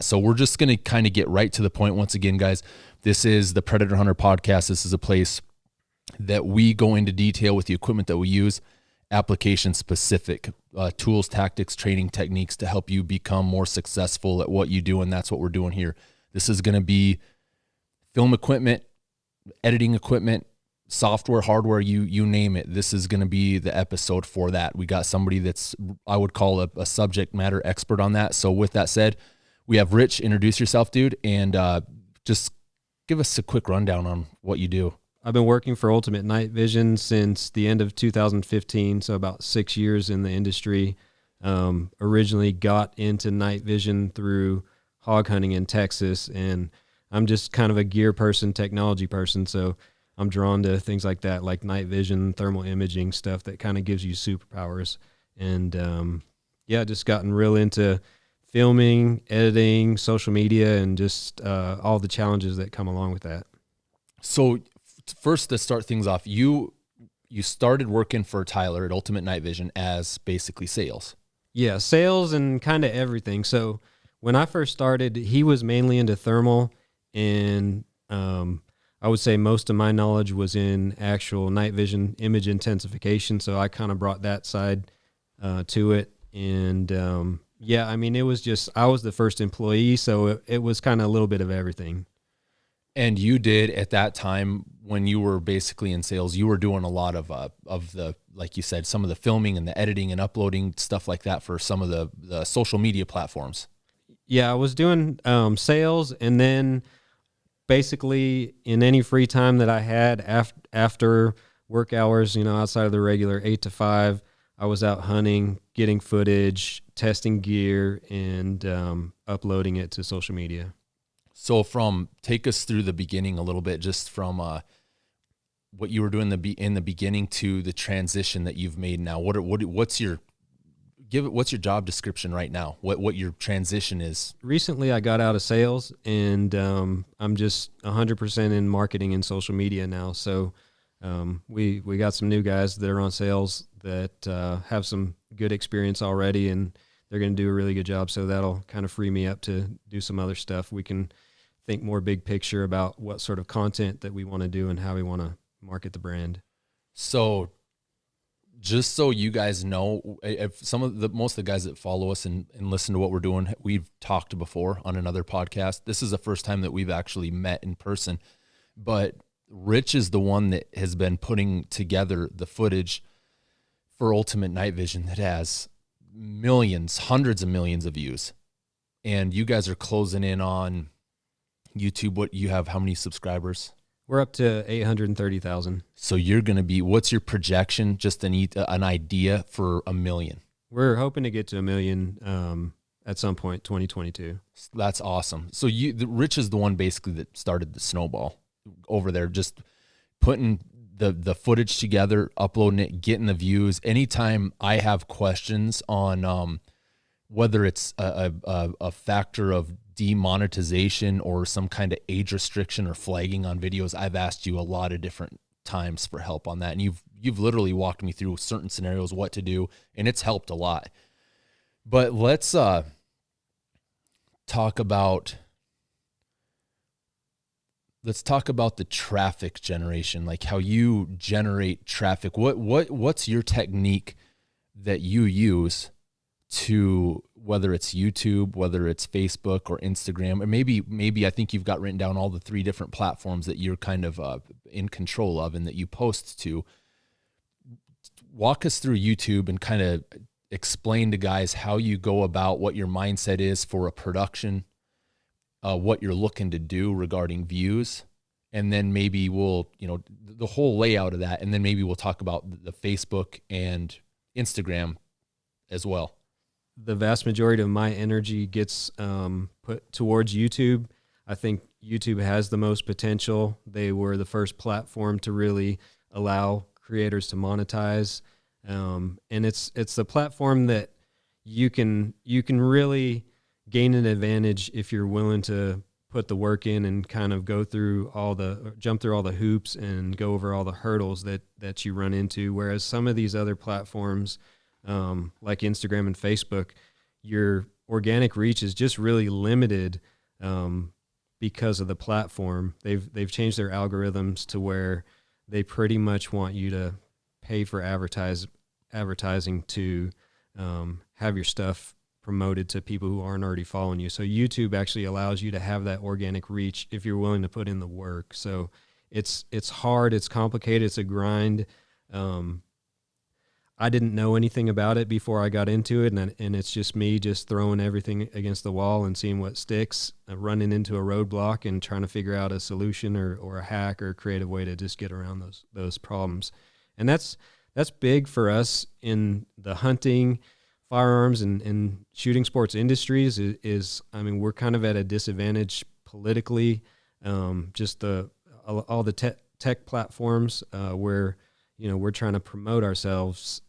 So we're just going to kind of get right to the point. Once again, guys, this is the Predator Hunter podcast. This is a place that we go into detail with the equipment that we use, application specific tools, tactics, training techniques to help you become more successful at what you do. And that's what we're doing here. This is going to be film equipment, editing equipment, software, hardware, you name it. This is going to be the episode for that. We got somebody that's, I would call a subject matter expert on that. So with that said, we have Rich. Introduce yourself, dude, and just give us a quick rundown on what you do. I've been working for Ultimate Night Vision since the end of 2015, so about 6 years in the industry. Originally got into night vision through hog hunting in Texas, and I'm just kind of a gear person, technology person, so I'm drawn to things like that, like night vision, thermal imaging, stuff that kind of gives you superpowers. And just gotten real into filming, editing, social media, and just all the challenges that come along with that. So first, to start things off, you started working for Tyler at Ultimate Night Vision as basically sales. Yeah, sales and kind of everything. So when I first started, he was mainly into thermal, and I would say most of my knowledge was in actual night vision image intensification. So I kind of brought that side to it. And it was just, I was the first employee, so it was kind of a little bit of everything. And you did at that time when you were basically in sales, you were doing a lot of the, like you said, some of the filming and the editing and uploading stuff like that for some of the social media platforms. Yeah, I was doing sales, and then basically in any free time that I had after work hours, outside of the regular 8 to 5, I was out hunting, getting footage, testing gear, and uploading it to social media. So take us through the beginning a little bit, just from what you were doing in the beginning to the transition that you've made now. What's your job description right now? What your transition is? Recently, I got out of sales, and I'm just 100% in marketing and social media now. So we got some new guys that are on sales that have some good experience already, and they're going to do a really good job. So that'll kind of free me up to do some other stuff. We can think more big picture about what sort of content that we want to do and how we want to market the brand. So just so you guys know, if most of the guys that follow us and listen to what we're doing, we've talked before on another podcast. This is the first time that we've actually met in person, but Rich is the one that has been putting together the footage for Ultimate Night Vision that has millions, hundreds of millions of views. And you guys are closing in on YouTube. What you have, how many subscribers? We're up to 830,000. So you're going to be, what's your projection? Just an idea for 1 million. We're hoping to get to 1 million at some point, 2022. That's awesome. So Rich is the one basically that started the snowball over there, just putting the footage together, uploading it, getting the views. Anytime I have questions on whether it's a factor of demonetization or some kind of age restriction or flagging on videos, I've asked you a lot of different times for help on that. And you've literally walked me through certain scenarios, what to do, and it's helped a lot. But let's talk about the traffic generation, like how you generate traffic. What's your technique that you use to, whether it's YouTube, whether it's Facebook or Instagram, or maybe I think you've got written down all the 3 different platforms that you're kind of in control of and that you post to. Walk us through YouTube and kind of explain to guys how you go about, what your mindset is for a production, what you're looking to do regarding views, and then maybe we'll, the whole layout of that, and then maybe we'll talk about the Facebook and Instagram as well. The vast majority of my energy gets put towards YouTube. I think YouTube has the most potential. They were the first platform to really allow creators to monetize. And it's the platform that you can really gain an advantage if you're willing to put the work in and kind of jump through all the hoops and go over all the hurdles that you run into. Whereas some of these other platforms, like Instagram and Facebook, you're organic reach is just really limited because of the platform. They've changed their algorithms to where they pretty much want you to pay for advertising to have your stuff promoted to people who aren't already following you. So YouTube actually allows you to have that organic reach if you're willing to put in the work. So it's hard, it's complicated, it's a grind. I didn't know anything about it before I got into it, and it's just me just throwing everything against the wall and seeing what sticks, running into a roadblock and trying to figure out a solution or a hack or a creative way to just get around those problems. And that's big for us in the hunting, firearms, and shooting sports industries. I mean, we're kind of at a disadvantage politically. Just all the tech platforms where we're trying to promote ourselves,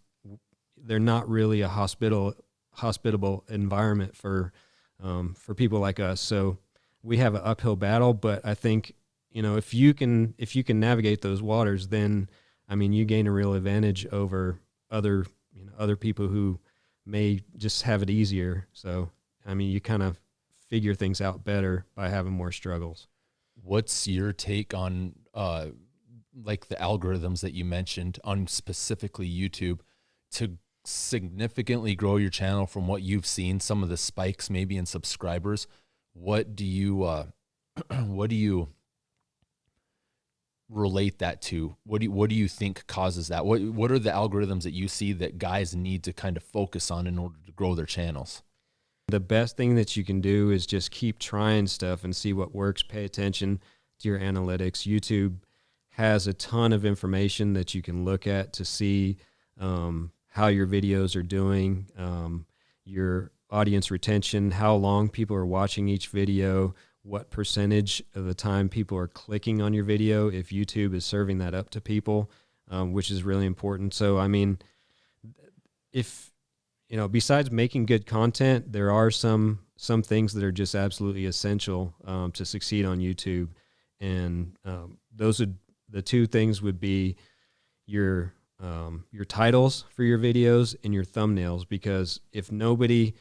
they're not really a hospitable environment for people like us. So we have an uphill battle, but I think, if you can navigate those waters, then, I mean, you gain a real advantage over other people who may just have it easier. So, I mean, you kind of figure things out better by having more struggles. What's your take on, like the algorithms that you mentioned on specifically YouTube to significantly grow your channel from what you've seen, some of the spikes maybe in subscribers? What do you relate that to? What do you think causes that? What are the algorithms that you see that guys need to kind of focus on in order to grow their channels? The best thing that you can do is just keep trying stuff and see what works. Pay attention to your analytics. YouTube has a ton of information that you can look at to see how your videos are doing, your audience retention, how long people are watching each video, what percentage of the time people are clicking on your video, if YouTube is serving that up to people, which is really important. So, I mean, if, besides making good content, there are some things that are just absolutely essential to succeed on YouTube. And the two things would be your titles for your videos and your thumbnails, because if nobody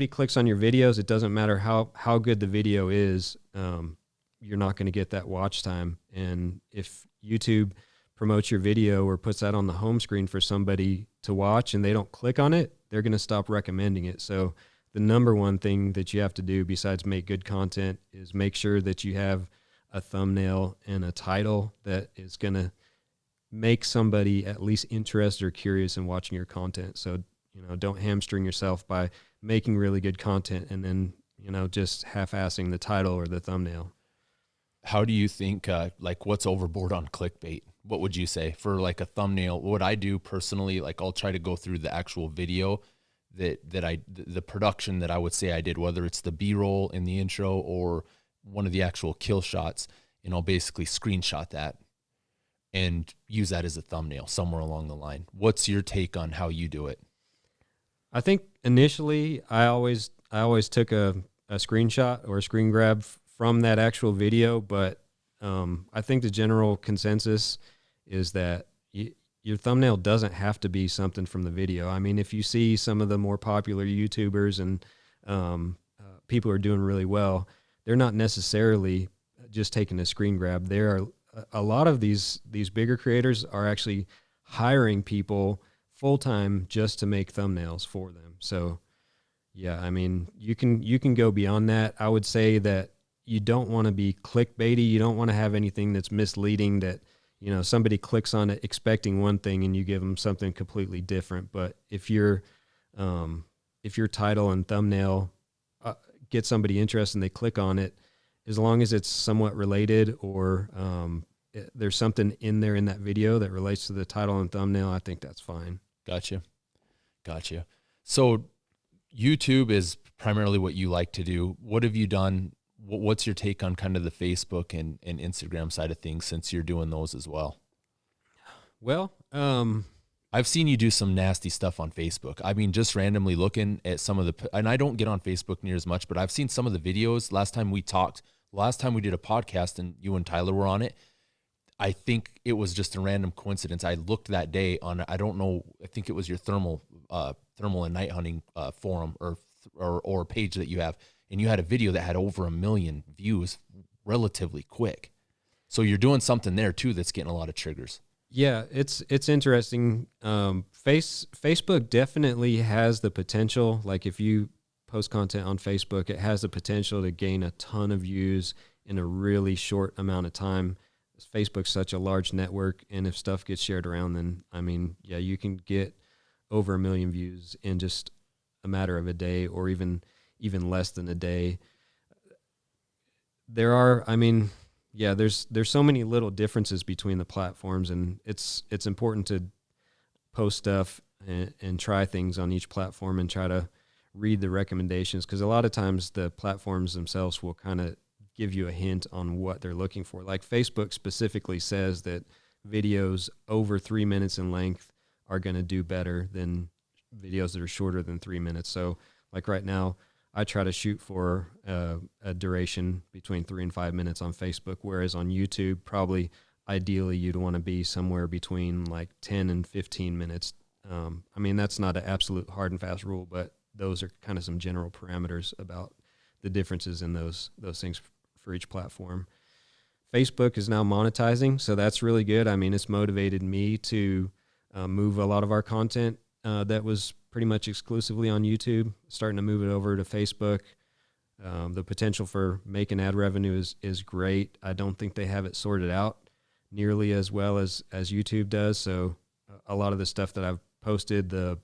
clicks on your videos, it doesn't matter how good the video is, you're not going to get that watch time. And if YouTube promotes your video or puts that on the home screen for somebody to watch and they don't click on it, they're going to stop recommending it. So the number one thing that you have to do besides make good content is make sure that you have a thumbnail and a title that is going to make somebody at least interested or curious in watching your content. So, don't hamstring yourself by making really good content and then, just half-assing the title or the thumbnail. How do you think, like, what's overboard on clickbait? What would you say for like a thumbnail? What I do personally, like, I'll try to go through the actual video the production that I would say I did, whether it's the B-roll in the intro or one of the actual kill shots, and I'll basically screenshot that and use that as a thumbnail somewhere along the line. What's your take on how you do it? I think initially I always took a screenshot or a screen grab from that actual video, but I think the general consensus is that your thumbnail doesn't have to be something from the video. I mean, if you see some of the more popular YouTubers and people are doing really well, they're not necessarily just taking a screen grab. There are a lot of these bigger creators are actually hiring people full-time just to make thumbnails for them. So yeah, I mean, you can go beyond that. I would say that you don't want to be clickbaity. You don't want to have anything that's misleading that, somebody clicks on it expecting one thing and you give them something completely different. But if your title and thumbnail get somebody interested and they click on it, as long as it's somewhat related or there's something in there in that video that relates to the title and thumbnail, I think that's fine. Gotcha. So YouTube is primarily what you like to do. What have you done? What's your take on kind of the Facebook and Instagram side of things, since you're doing those as well? Well, I've seen you do some nasty stuff on Facebook. I mean, just randomly looking at some of and I don't get on Facebook near as much, but I've seen some of the videos. Last time we did a podcast and you and Tyler were on it, I think it was just a random coincidence. I looked that day on, I don't know, I think it was your thermal and night hunting forum or or page that you have, and you had a video that had over 1 million views relatively quick. So you're doing something there too that's getting a lot of triggers. Yeah, it's interesting. Facebook definitely has the potential. Like if you post content on Facebook, it has the potential to gain a ton of views in a really short amount of time. Facebook's such a large network, and if stuff gets shared around, then I mean, yeah, you can get over 1 million views in just a matter of a day, or even less than a day. There are, I mean, yeah, there's so many little differences between the platforms, and it's important to post stuff and try things on each platform and try to read the recommendations, because a lot of times the platforms themselves will kind of give you a hint on what they're looking for. Like Facebook specifically says that videos over 3 minutes in length are going to do better than videos that are shorter than 3 minutes. So like right now, I try to shoot for a duration between 3 and 5 minutes on Facebook, whereas on YouTube, probably ideally you'd want to be somewhere between like 10 and 15 minutes. I mean, that's not an absolute hard and fast rule, but those are kind of some general parameters about the differences in those things for each platform. Facebook is now monetizing, so that's really good. I mean, it's motivated me to move a lot of our content that was pretty much exclusively on YouTube, starting to move it over to Facebook. The potential for making ad revenue is great. I don't think they have it sorted out nearly as well as YouTube does. So a lot of the stuff that I've posted, the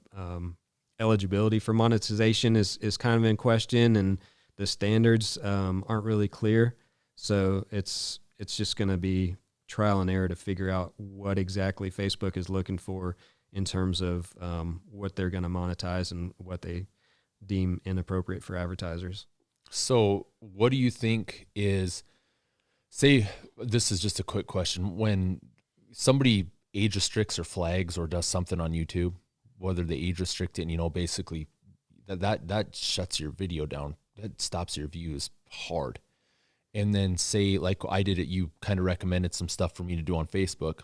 eligibility for monetization is kind of in question, and the standards aren't really clear. So it's just going to be trial and error to figure out what exactly Facebook is looking for in terms of what they're going to monetize and what they deem inappropriate for advertisers. So what do you think is, say, this is just a quick question, when somebody age restricts or flags or does something on YouTube, whether they age restrict it and, basically that shuts your video down, that stops your views hard. And then say, like I did it, you kind of recommended some stuff for me to do on Facebook.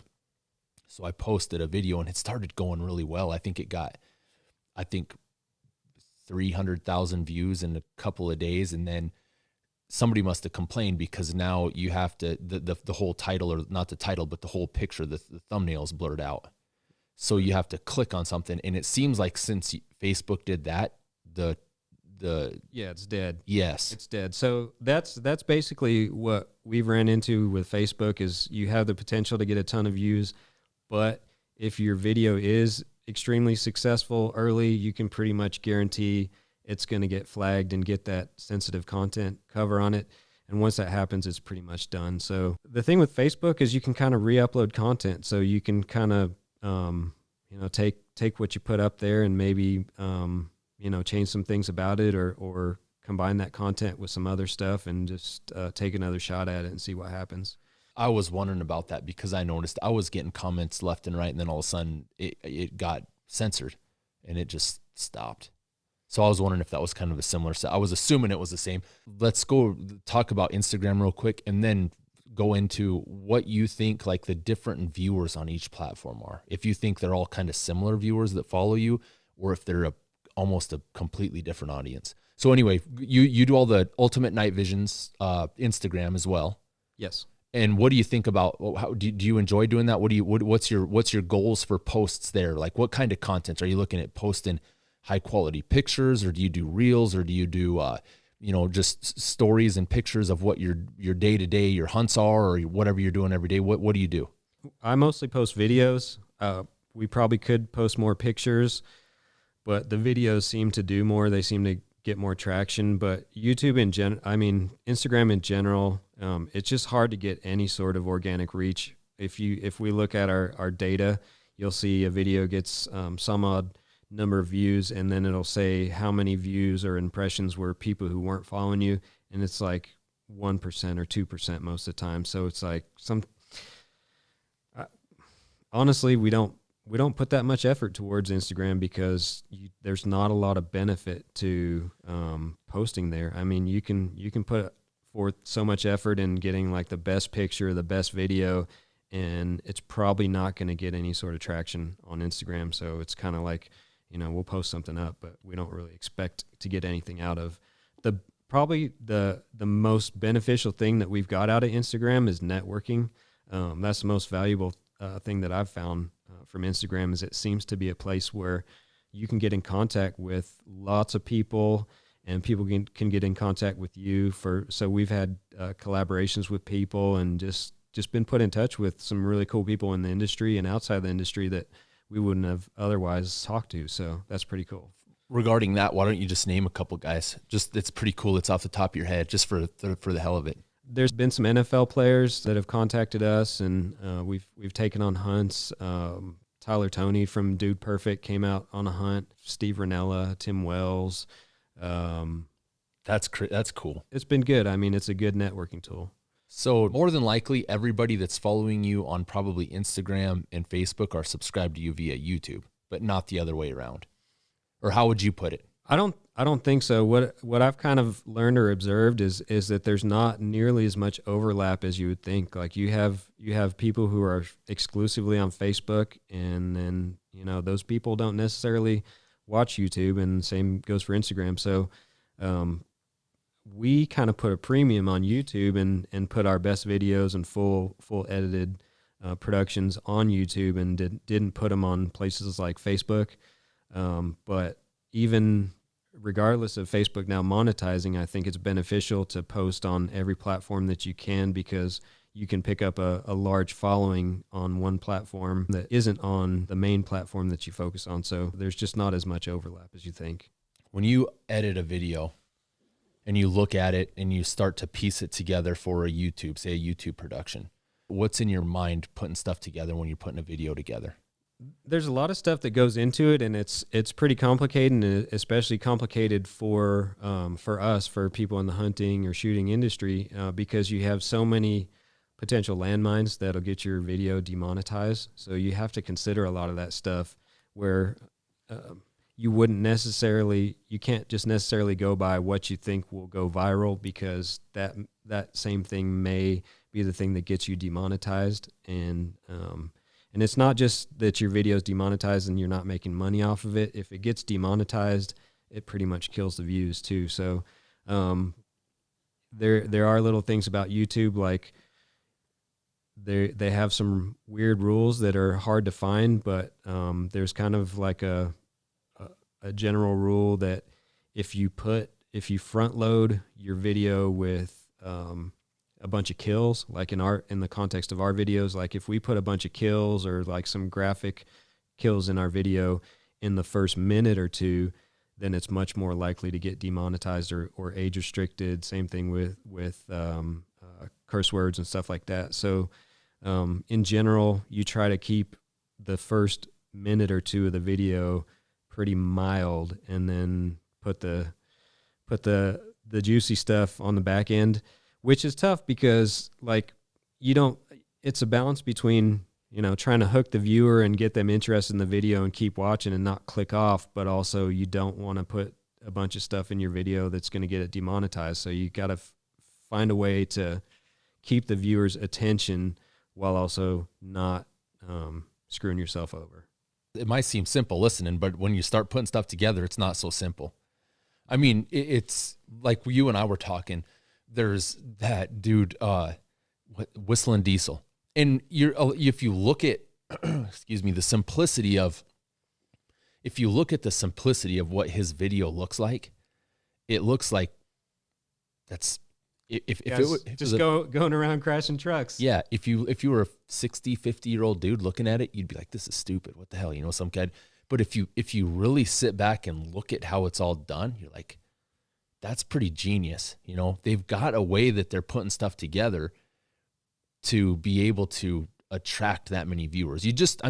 So I posted a video and it started going really well. I think it got, 300,000 views in a couple of days. And then somebody must have complained, because now you have to, the whole title, or not the title, but the whole picture, the thumbnail is blurred out. So you have to click on something. And it seems like since Facebook did that, it's dead. Yes, it's dead. So that's basically what we've ran into with Facebook, is you have the potential to get a ton of views, but if your video is extremely successful early, you can pretty much guarantee it's going to get flagged and get that sensitive content cover on it. And once that happens, it's pretty much done. So the thing with Facebook is you can kind of re-upload content. So you can kind of, take what you put up there and maybe, change some things about it, or combine that content with some other stuff and just take another shot at it and see what happens. I was wondering about that, because I noticed I was getting comments left and right, and then all of a sudden it got censored and it just stopped. So I was wondering if that was kind of a similar set. I was assuming it was the same. Let's go talk about Instagram real quick, and then go into what you think like the different viewers on each platform are. If you think they're all kind of similar viewers that follow you, or if they're almost a completely different audience. So anyway, you do all the Ultimate Night Visions Instagram as well. Yes. And what do you think about, how do you enjoy doing that? What's your goals for posts there? Like, what kind of content are you looking at posting? High quality pictures, or do you do reels, or do you do just stories and pictures of what your day to day, your hunts are, or whatever you're doing every day? What do you do? I mostly post videos. We probably could post more pictures, but the videos seem to do more. They seem to get more traction. But YouTube Instagram in general, it's just hard to get any sort of organic reach. If we look at our data, you'll see a video gets some odd number of views, and then it'll say how many views or impressions were people who weren't following you, and it's like 1% or 2% most of the time. So it's like honestly, we don't put that much effort towards Instagram, because there's not a lot of benefit to posting there. I mean, you can put forth so much effort in getting like the best picture, the best video, and it's probably not going to get any sort of traction on Instagram. So it's kind of like, we'll post something up, but we don't really expect to get anything out of probably the most beneficial thing that we've got out of Instagram is networking. That's the most valuable thing that I've found from Instagram, is it seems to be a place where you can get in contact with lots of people, and people can get in contact with you. So we've had collaborations with people, and just been put in touch with some really cool people in the industry and outside the industry that we wouldn't have otherwise talked to. So that's pretty cool. Regarding that, why don't you just name a couple guys? Just, it's pretty cool. It's off the top of your head, just for the hell of it. There's been some NFL players that have contacted us, and we've taken on hunts. Tyler Toney from Dude Perfect came out on a hunt. Steve Ranella, Tim Wells. That's cool. It's been good. I mean, it's a good networking tool. So more than likely, everybody that's following you on probably Instagram and Facebook are subscribed to you via YouTube, but not the other way around. Or how would you put it? I don't think so. What I've kind of learned or observed is that there's not nearly as much overlap as you would think. Like you have people who are exclusively on Facebook, and then those people don't necessarily watch YouTube, and the same goes for Instagram. So we kind of put a premium on YouTube and put our best videos and full edited productions on YouTube, and didn't put them on places like Facebook. But even regardless of Facebook now monetizing, I think it's beneficial to post on every platform that you can, because you can pick up a large following on one platform that isn't on the main platform that you focus on. So there's just not as much overlap as you think. When you edit a video and you look at it and you start to piece it together for a YouTube production, what's in your mind putting stuff together when you're putting a video together? There's a lot of stuff that goes into it, and it's pretty complicated, and especially complicated for us, for people in the hunting or shooting industry, because you have so many potential landmines that'll get your video demonetized. So you have to consider a lot of that stuff where you can't just necessarily go by what you think will go viral, because that same thing may be the thing that gets you demonetized. And it's not just that your video is demonetized and you're not making money off of it. If it gets demonetized, it pretty much kills the views too. So there are little things about YouTube, like they have some weird rules that are hard to find, but there's kind of like a general rule that if you front load your video with a bunch of kills, like in the context of our videos, like if we put a bunch of kills or like some graphic kills in our video in the first minute or two, then it's much more likely to get demonetized or age restricted. Same thing with curse words and stuff like that. So in general, you try to keep the first minute or two of the video pretty mild, and then put the juicy stuff on the back end, which is tough because it's a balance between, trying to hook the viewer and get them interested in the video and keep watching and not click off, but also you don't want to put a bunch of stuff in your video that's going to get it demonetized. So you got to find a way to keep the viewer's attention while also not screwing yourself over. It might seem simple listening, but when you start putting stuff together, it's not so simple. I mean, it's like you and I were talking. There's that dude, Whistling Diesel. And if you look at, the simplicity of what his video looks like, it looks like that's, going around crashing trucks. Yeah. If you were a 60, 50-year-old dude looking at it, you'd be like, this is stupid. What the hell? Some kid. But if you really sit back and look at how it's all done, you're like, that's pretty genius. They've got a way that they're putting stuff together to be able to attract that many viewers. You just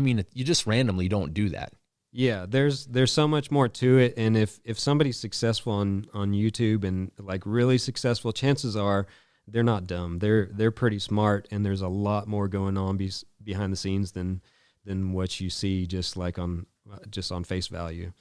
randomly don't do that. Yeah, there's so much more to it. And if somebody's successful on YouTube and like really successful, chances are they're not dumb. They're pretty smart, and there's a lot more going on behind the scenes than what you see just on face value.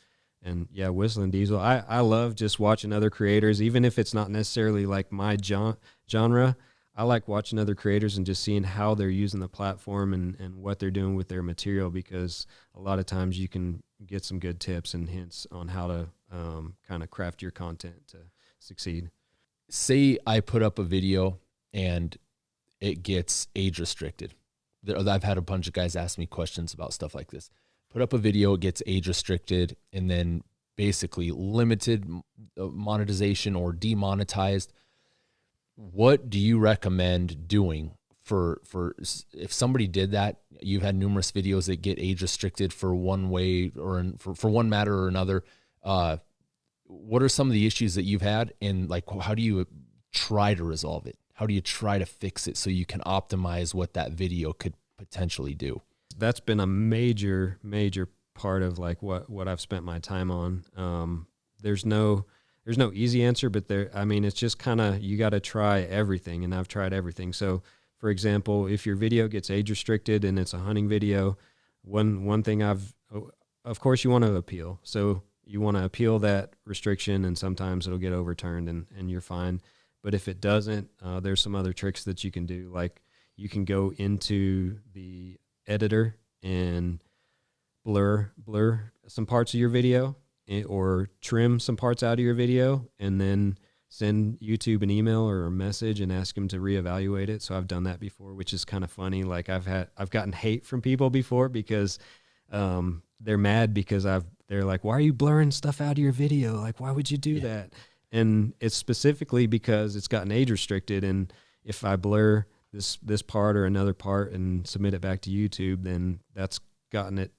And yeah, Whistling Diesel, I love just watching other creators, even if it's not necessarily like my genre. I like watching other creators and just seeing how they're using the platform and what they're doing with their material, because a lot of times you can get some good tips and hints on how to kind of craft your content to succeed. Say I put up a video and it gets age restricted. I've had a bunch of guys ask me questions about stuff like this. Put up a video, it gets age restricted, and then basically limited monetization or demonetized. What do you recommend doing for if somebody did that? You've had numerous videos that get age restricted for one way or for one matter or another. What are some of the issues that you've had, and like how do you try to resolve it? How do you try to fix it so you can optimize what that video could potentially do? That's been a major part of like what I've spent my time on. There's no easy answer, but it's just kind of, you got to try everything, and I've tried everything. So for example, if your video gets age restricted and it's a hunting video, one thing of course you want to appeal. So you want to appeal that restriction, and sometimes it'll get overturned and you're fine. But if it doesn't, there's some other tricks that you can do. Like you can go into the editor and blur some parts of your video, or trim some parts out of your video, and then send YouTube an email or a message and ask them to reevaluate it. So I've done that before, which is kind of funny. Like I've gotten hate from people before because they're mad because they're like, why are you blurring stuff out of your video? Like, why would you do that? And it's specifically because it's gotten age restricted. And if I blur this part or another part and submit it back to YouTube, then that's gotten it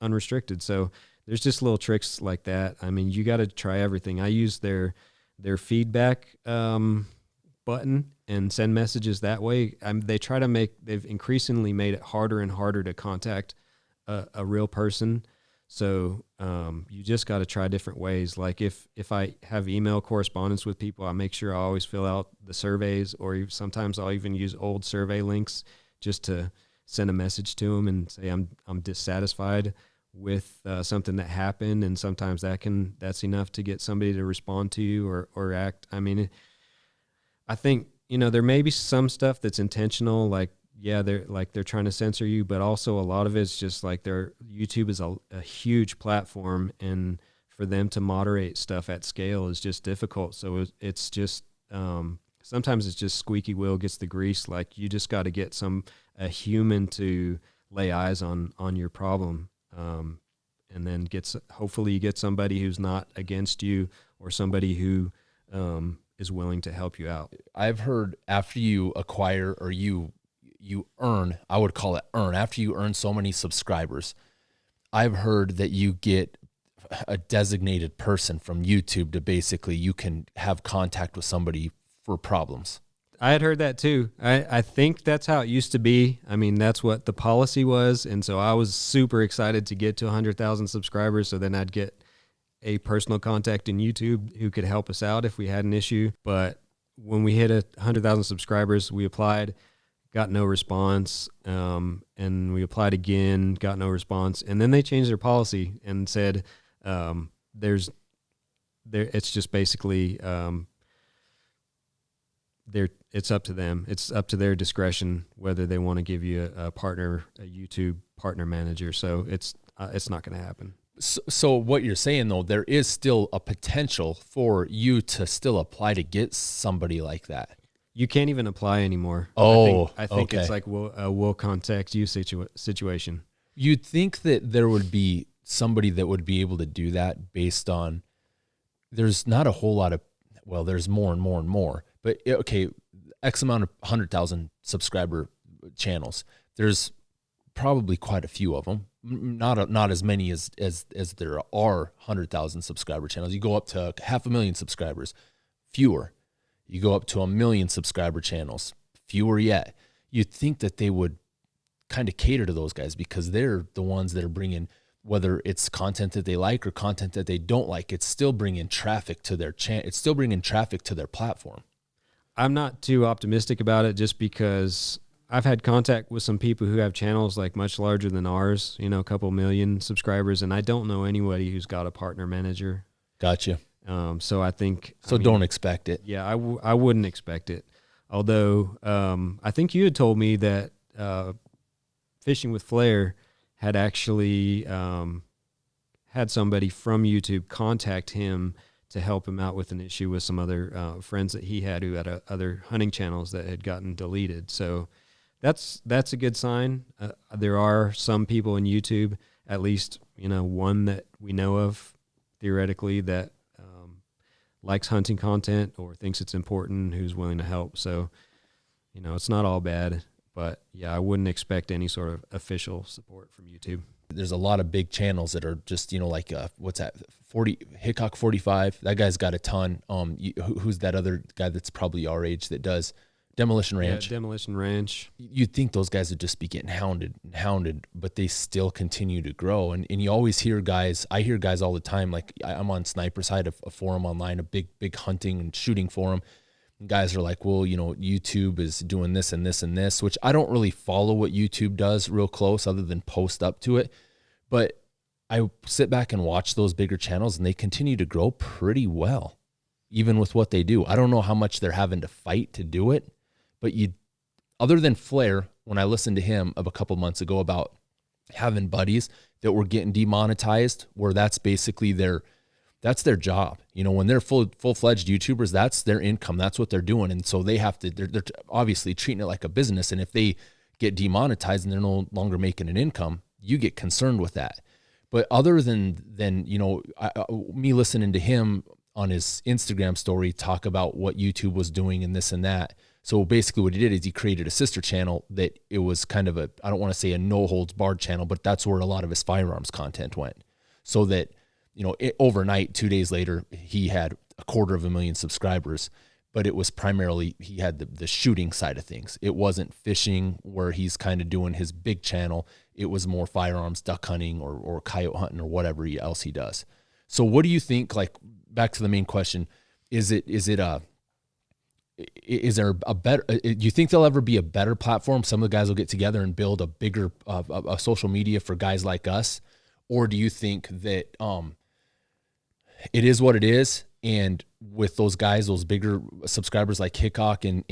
unrestricted. So there's just little tricks like that. I mean, you got to try everything. I use their feedback button and send messages that way. They've increasingly made it harder and harder to contact a real person. So you just got to try different ways. Like if I have email correspondence with people, I make sure I always fill out the surveys, or sometimes I'll even use old survey links just to send a message to them and say I'm dissatisfied with something that happened. And sometimes that's enough to get somebody to respond to you or act. I mean, I think, there may be some stuff that's intentional, like, yeah, they're trying to censor you, but also a lot of it's just like YouTube is a huge platform, and for them to moderate stuff at scale is just difficult. So it's just sometimes it's just squeaky wheel gets the grease. Like you just got to get a human to lay eyes on your problem, and then hopefully you get somebody who's not against you, or somebody who is willing to help you out. I've heard after you acquire or you earn, I would call it earn, after you earn so many subscribers, I've heard that you get a designated person from YouTube to basically you can have contact with somebody for problems. I had heard that too. I think that's how it used to be. I mean, that's what the policy was. And so I was super excited to get to 100,000 subscribers. So then I'd get a personal contact in YouTube who could help us out if we had an issue. But when we hit 100,000 subscribers, we applied, got no response, and we applied again, got no response, and then they changed their policy and said it's just basically it's up to them. It's up to their discretion whether they want to give you a YouTube partner manager. So it's not going to happen. So what you're saying though, there is still a potential for you to still apply to get somebody like that. You can't even apply anymore. Oh, I think okay. It's like we'll contact you situation. You'd think that there would be somebody that would be able to do that based on, there's not a whole lot of, well, there's more and more and more, but okay, X amount of 100,000 subscriber channels. There's probably quite a few of them. Not as many as there are 100,000 subscriber channels. You go up to 500,000 subscribers, fewer. You go up to 1 million subscriber channels, fewer yet. You'd think that they would kind of cater to those guys because they're the ones that are bringing, whether it's content that they like or content that they don't like, it's still bringing traffic to their channel. It's still bringing traffic to their platform. I'm not too optimistic about it just because I've had contact with some people who have channels like much larger than ours, a couple million subscribers, and I don't know anybody who's got a partner manager. Gotcha. So I think... don't expect it. Yeah, I wouldn't expect it. Although I think you had told me that Fishing with Flair had actually had somebody from YouTube contact him to help him out with an issue with some other friends that he had who had other hunting channels that had gotten deleted. So that's a good sign. There are some people in YouTube, at least one that we know of theoretically, that likes hunting content or thinks it's important, who's willing to help. So it's not all bad, but yeah, I wouldn't expect any sort of official support from YouTube. There's a lot of big channels that are just, like, what's that? 40 Hickok 45. That guy's got a ton. Who's that other guy that's probably our age that does Demolition Ranch? Yeah, Demolition Ranch. You'd think those guys would just be getting hounded, but they still continue to grow. And you always hear guys, I hear guys all the time, like I'm on Sniper Side, a forum online, a big hunting and shooting forum. And guys are like, well, YouTube is doing this and this and this, which I don't really follow what YouTube does real close other than post up to it. But I sit back and watch those bigger channels and they continue to grow pretty well, even with what they do. I don't know how much they're having to fight to do it, but other than Flair, when I listened to him a couple months ago about having buddies that were getting demonetized, where that's basically their job. When they're full-fledged YouTubers, that's their income. That's what they're doing. And so they're obviously treating it like a business. And if they get demonetized and they're no longer making an income, you get concerned with that. But other than me listening to him on his Instagram story talk about what YouTube was doing and this and that. So basically what he did is he created a sister channel that it was kind of I don't want to say a no holds barred channel, but that's where a lot of his firearms content went. So that, overnight, 2 days later, he had 250,000 subscribers, but it was primarily, he had the shooting side of things. It wasn't fishing where he's kind of doing his big channel. It was more firearms, duck hunting or coyote hunting or whatever else he does. So what do you think, like, back to the main question, is there a better, do you think there'll ever be a better platform? Some of the guys will get together and build a bigger a social media for guys like us? Or do you think that it is what it is, and with those guys, those bigger subscribers like Hickok and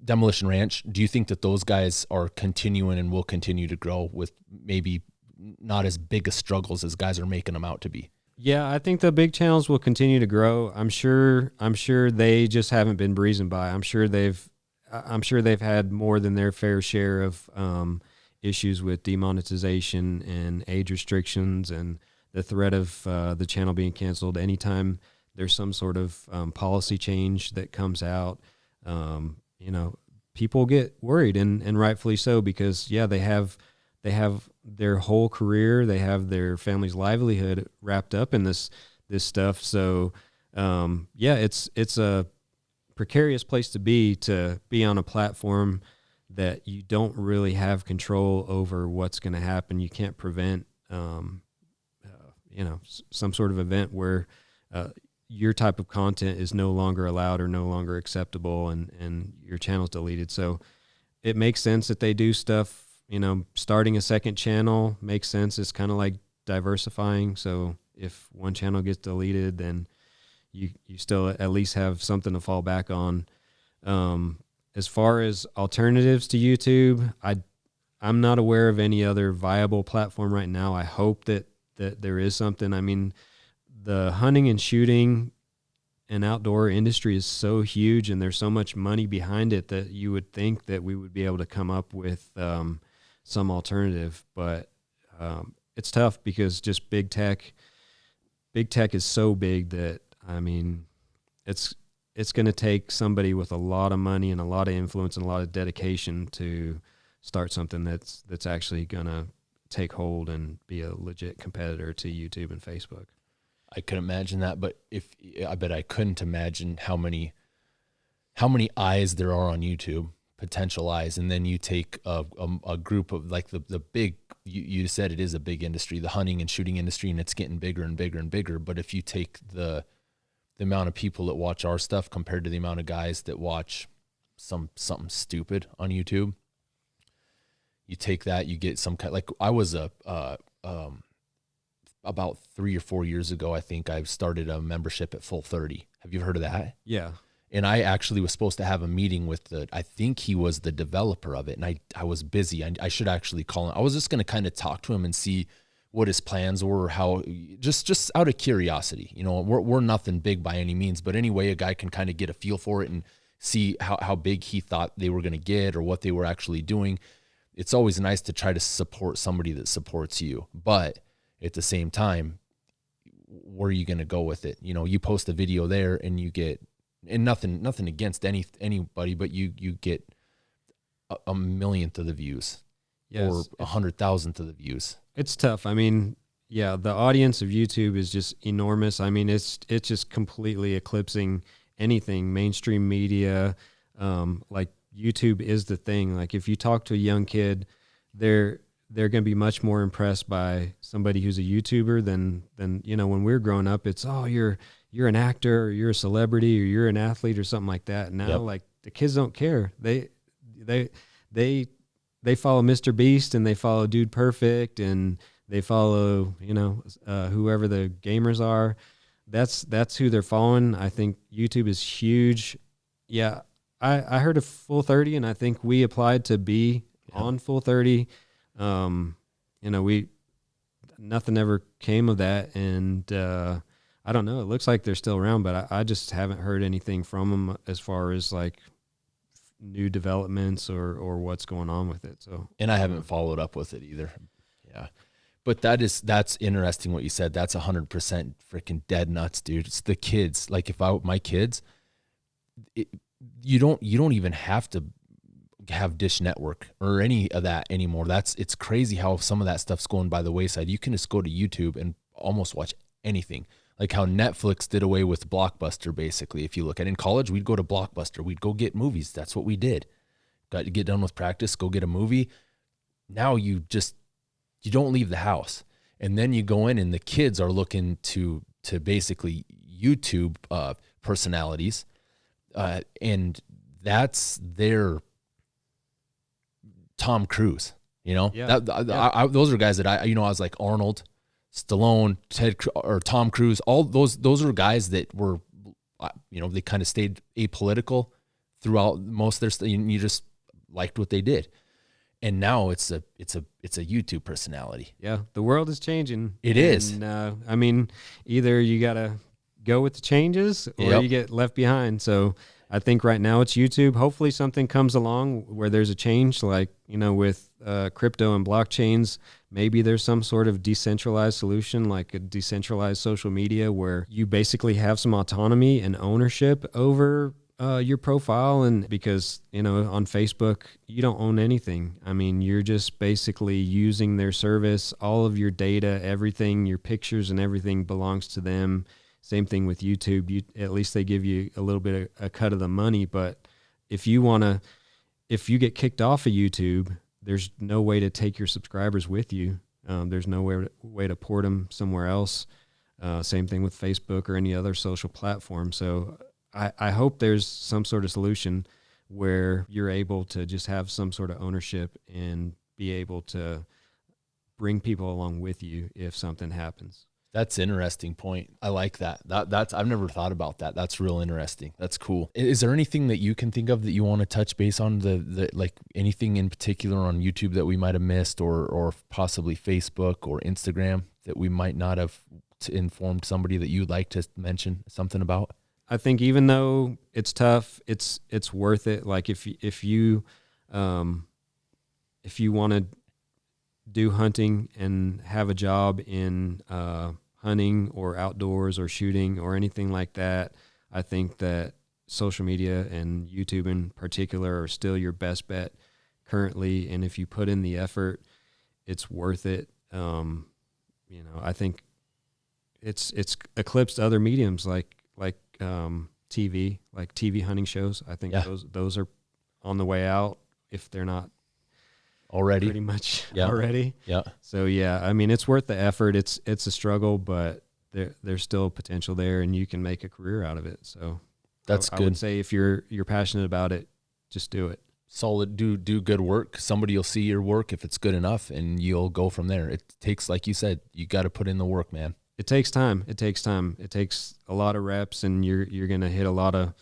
Demolition Ranch, do you think that those guys are continuing and will continue to grow with maybe not as big a struggles as guys are making them out to be? Yeah, I think the big channels will continue to grow. I'm sure they just haven't been breezing by. I'm sure they've had more than their fair share of issues with demonetization and age restrictions and the threat of the channel being canceled. Anytime there's some sort of policy change that comes out, people get worried, and rightfully so, because they have their whole career, they have their family's livelihood wrapped up in this stuff. So it's a precarious place to be on a platform that you don't really have control over what's going to happen. You can't prevent some sort of event where your type of content is no longer allowed or no longer acceptable, and your channel's deleted. So it makes sense that they do stuff. Starting a second channel makes sense. It's kind of like diversifying. So if one channel gets deleted, then you still at least have something to fall back on. As far as alternatives to YouTube, I'm not aware of any other viable platform right now. I hope that there is something. I mean, the hunting and shooting and outdoor industry is so huge, and there's so much money behind it that you would think that we would be able to come up with some alternative. But it's tough because just big tech is so big that, I mean, it's going to take somebody with a lot of money and a lot of influence and a lot of dedication to start something that's actually going to take hold and be a legit competitor to YouTube and Facebook. I could imagine that, but I bet I couldn't imagine how many eyes there are on YouTube, potential eyes, and then you take a group of, like, the big, you said it is a big industry, the hunting and shooting industry, and it's getting bigger and bigger and bigger. But if you take the amount of people that watch our stuff compared to the amount of guys that watch something stupid on YouTube, you take that, you get some kind, like, I was about 3 or 4 years ago, I think I started a membership at Full 30. Have you heard of that? Yeah. And I actually was supposed to have a meeting with I think he was the developer of it. And I was busy. I should actually call him. I was just going to kind of talk to him and see what his plans were, how, just out of curiosity, you know, we're nothing big by any means, but anyway, a guy can kind of get a feel for it and see how big he thought they were going to get or what they were actually doing. It's always nice to try to support somebody that supports you, but at the same time, where are you going to go with it? You know, you post a video there and you get, and nothing against anybody, but you get a millionth of the views, or 100,000th of the views. It's tough. I mean, yeah, the audience of YouTube is just enormous. I mean, it's just completely eclipsing anything mainstream media. Like YouTube is the thing. Like if you talk to a young kid, they're going to be much more impressed by somebody who's a YouTuber than you know, when we were growing up, it's, oh, you're an actor, or you're a celebrity, or you're an athlete, or something like that. Now, like the kids don't care. They follow Mr. Beast, and they follow Dude Perfect, and they follow, you know, whoever the gamers are. That's who they're following. I think YouTube is huge. Yeah, I heard of Full 30, and I think we applied to be on Full 30. You know, nothing ever came of that, and I don't know. It looks like they're still around, but I just haven't heard anything from them as far as like new developments or what's going on with it. So, and I haven't followed up with it either. Yeah. But that's interesting what you said. That's 100% freaking dead nuts, dude. It's the kids. Like if my kids, you don't even have to have Dish Network or any of that anymore. It's crazy how some of that stuff's going by the wayside. You can just go to YouTube and almost watch anything. Like how Netflix did away with Blockbuster, basically. If you look at it, in college, we'd go to Blockbuster. We'd go get movies. That's what we did. Got to get done with practice, go get a movie. Now you don't leave the house. And then you go in and the kids are looking to basically YouTube personalities. And that's their Tom Cruise, you know? Yeah. Those are guys that I was like Arnold, Stallone, or Tom Cruise. All those are guys that were, you know, they kind of stayed apolitical throughout most of their stuff. You just liked what they did. And now it's a YouTube personality. Yeah, the world is changing. It is. I mean, either you got to go with the changes or you get left behind. So I think right now it's YouTube. Hopefully something comes along where there's a change, like, you know, with crypto and blockchains. Maybe there's some sort of decentralized solution, like a decentralized social media where you basically have some autonomy and ownership over your profile. And because, you know, on Facebook, you don't own anything. I mean, you're just basically using their service. All of your data, everything, your pictures and everything belongs to them. Same thing with YouTube. At least they give you a little bit of a cut of the money. But if you get kicked off of YouTube, there's no way to take your subscribers with you. There's no way to port them somewhere else. Same thing with Facebook or any other social platform. So I hope there's some sort of solution where you're able to just have some sort of ownership and be able to bring people along with you if something happens. That's an interesting point. I like that. That's I've never thought about that. That's real interesting. That's cool. Is there anything that you can think of that you want to touch base on, the like anything in particular on YouTube that we might have missed, or possibly Facebook or Instagram that we might not have informed somebody that you'd like to mention something about? I think even though it's tough, it's worth it. Like if you want to do hunting and have a job in hunting or outdoors or shooting or anything like that, I think that social media and YouTube in particular are still your best bet currently. And if you put in the effort, it's worth it. You know, I think it's eclipsed other mediums like TV, like TV hunting shows. I think those are on the way out if they're not already pretty much already. Yeah. So yeah, I mean, it's worth the effort. It's a struggle, but there's still potential there and you can make a career out of it. So that's good. I would say if you're passionate about it, just do it. solid, do good work. Somebody will see your work if it's good enough, and you'll go from there. It takes, like you said, you got to put in the work, man. It takes time. It takes time. It takes a lot of reps, and you're going to hit a lot of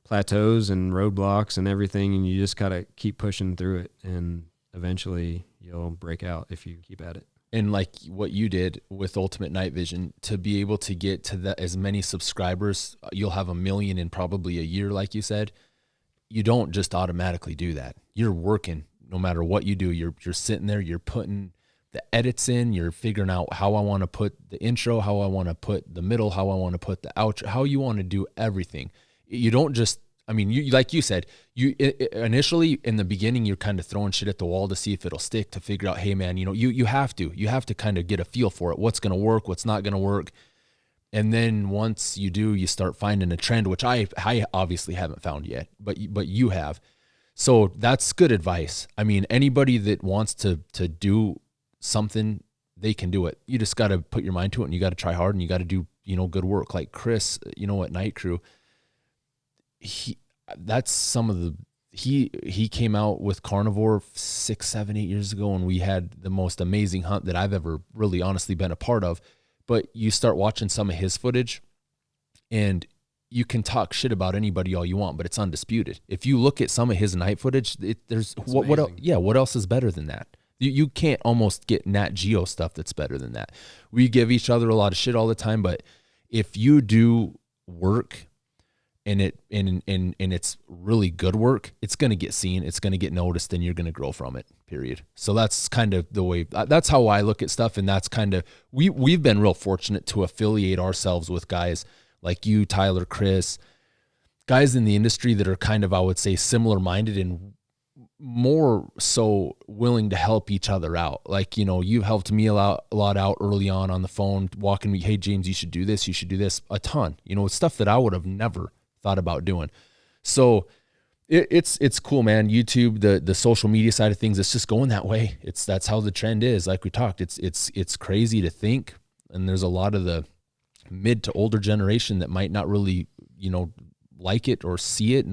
plateaus and roadblocks and everything, and you just got to keep pushing through it, and eventually you'll break out if you keep at it. And like what you did with Ultimate Night Vision, to be able to get to that, as many subscribers, you'll have 1 million in probably a year, like you said. You don't just automatically do that. You're working no matter what you do. You're sitting there, you're putting the edits in, you're figuring out how I want to put the intro, how I want to put the middle, how I want to put the outro, how you want to do everything. You don't just, I mean, you, like you said, initially in the beginning, you're kind of throwing shit at the wall to see if it'll stick, to figure out, hey man, you have to kind of get a feel for it. What's going to work, what's not going to work. And then once you do, you start finding a trend, which I obviously haven't found yet, but you have. So that's good advice. I mean, anybody that wants to do something, they can do it. You just got to put your mind to it, and you got to try hard, and you got to do, good work. Like Chris, at Night Crew, he came out with Carnivore 6, 7, 8 years ago, and we had the most amazing hunt that I've ever really honestly been a part of. But you start watching some of his footage, and you can talk shit about anybody all you want, but it's undisputed. If you look at some of his night footage, what else is better than that? You can't almost get Nat Geo stuff that's better than that. We give each other a lot of shit all the time, but if you do work and it's really good work, it's going to get seen, it's going to get noticed, and you're going to grow from it, period. So that's kind of the way, that's how I look at stuff. And that's kind of, we've been real fortunate to affiliate ourselves with guys like you, Tyler, Chris, guys in the industry that are kind of, I would say, similar minded and more so willing to help each other out. Like, you've helped me a lot out early on the phone, walking me, hey James, you should do this, a ton, it's stuff that I would have never thought about doing. So it's cool, man. YouTube, the social media side of things, it's just going that way. That's how the trend is. Like we talked, it's crazy to think. And there's a lot of the mid to older generation that might not really, like it or see it.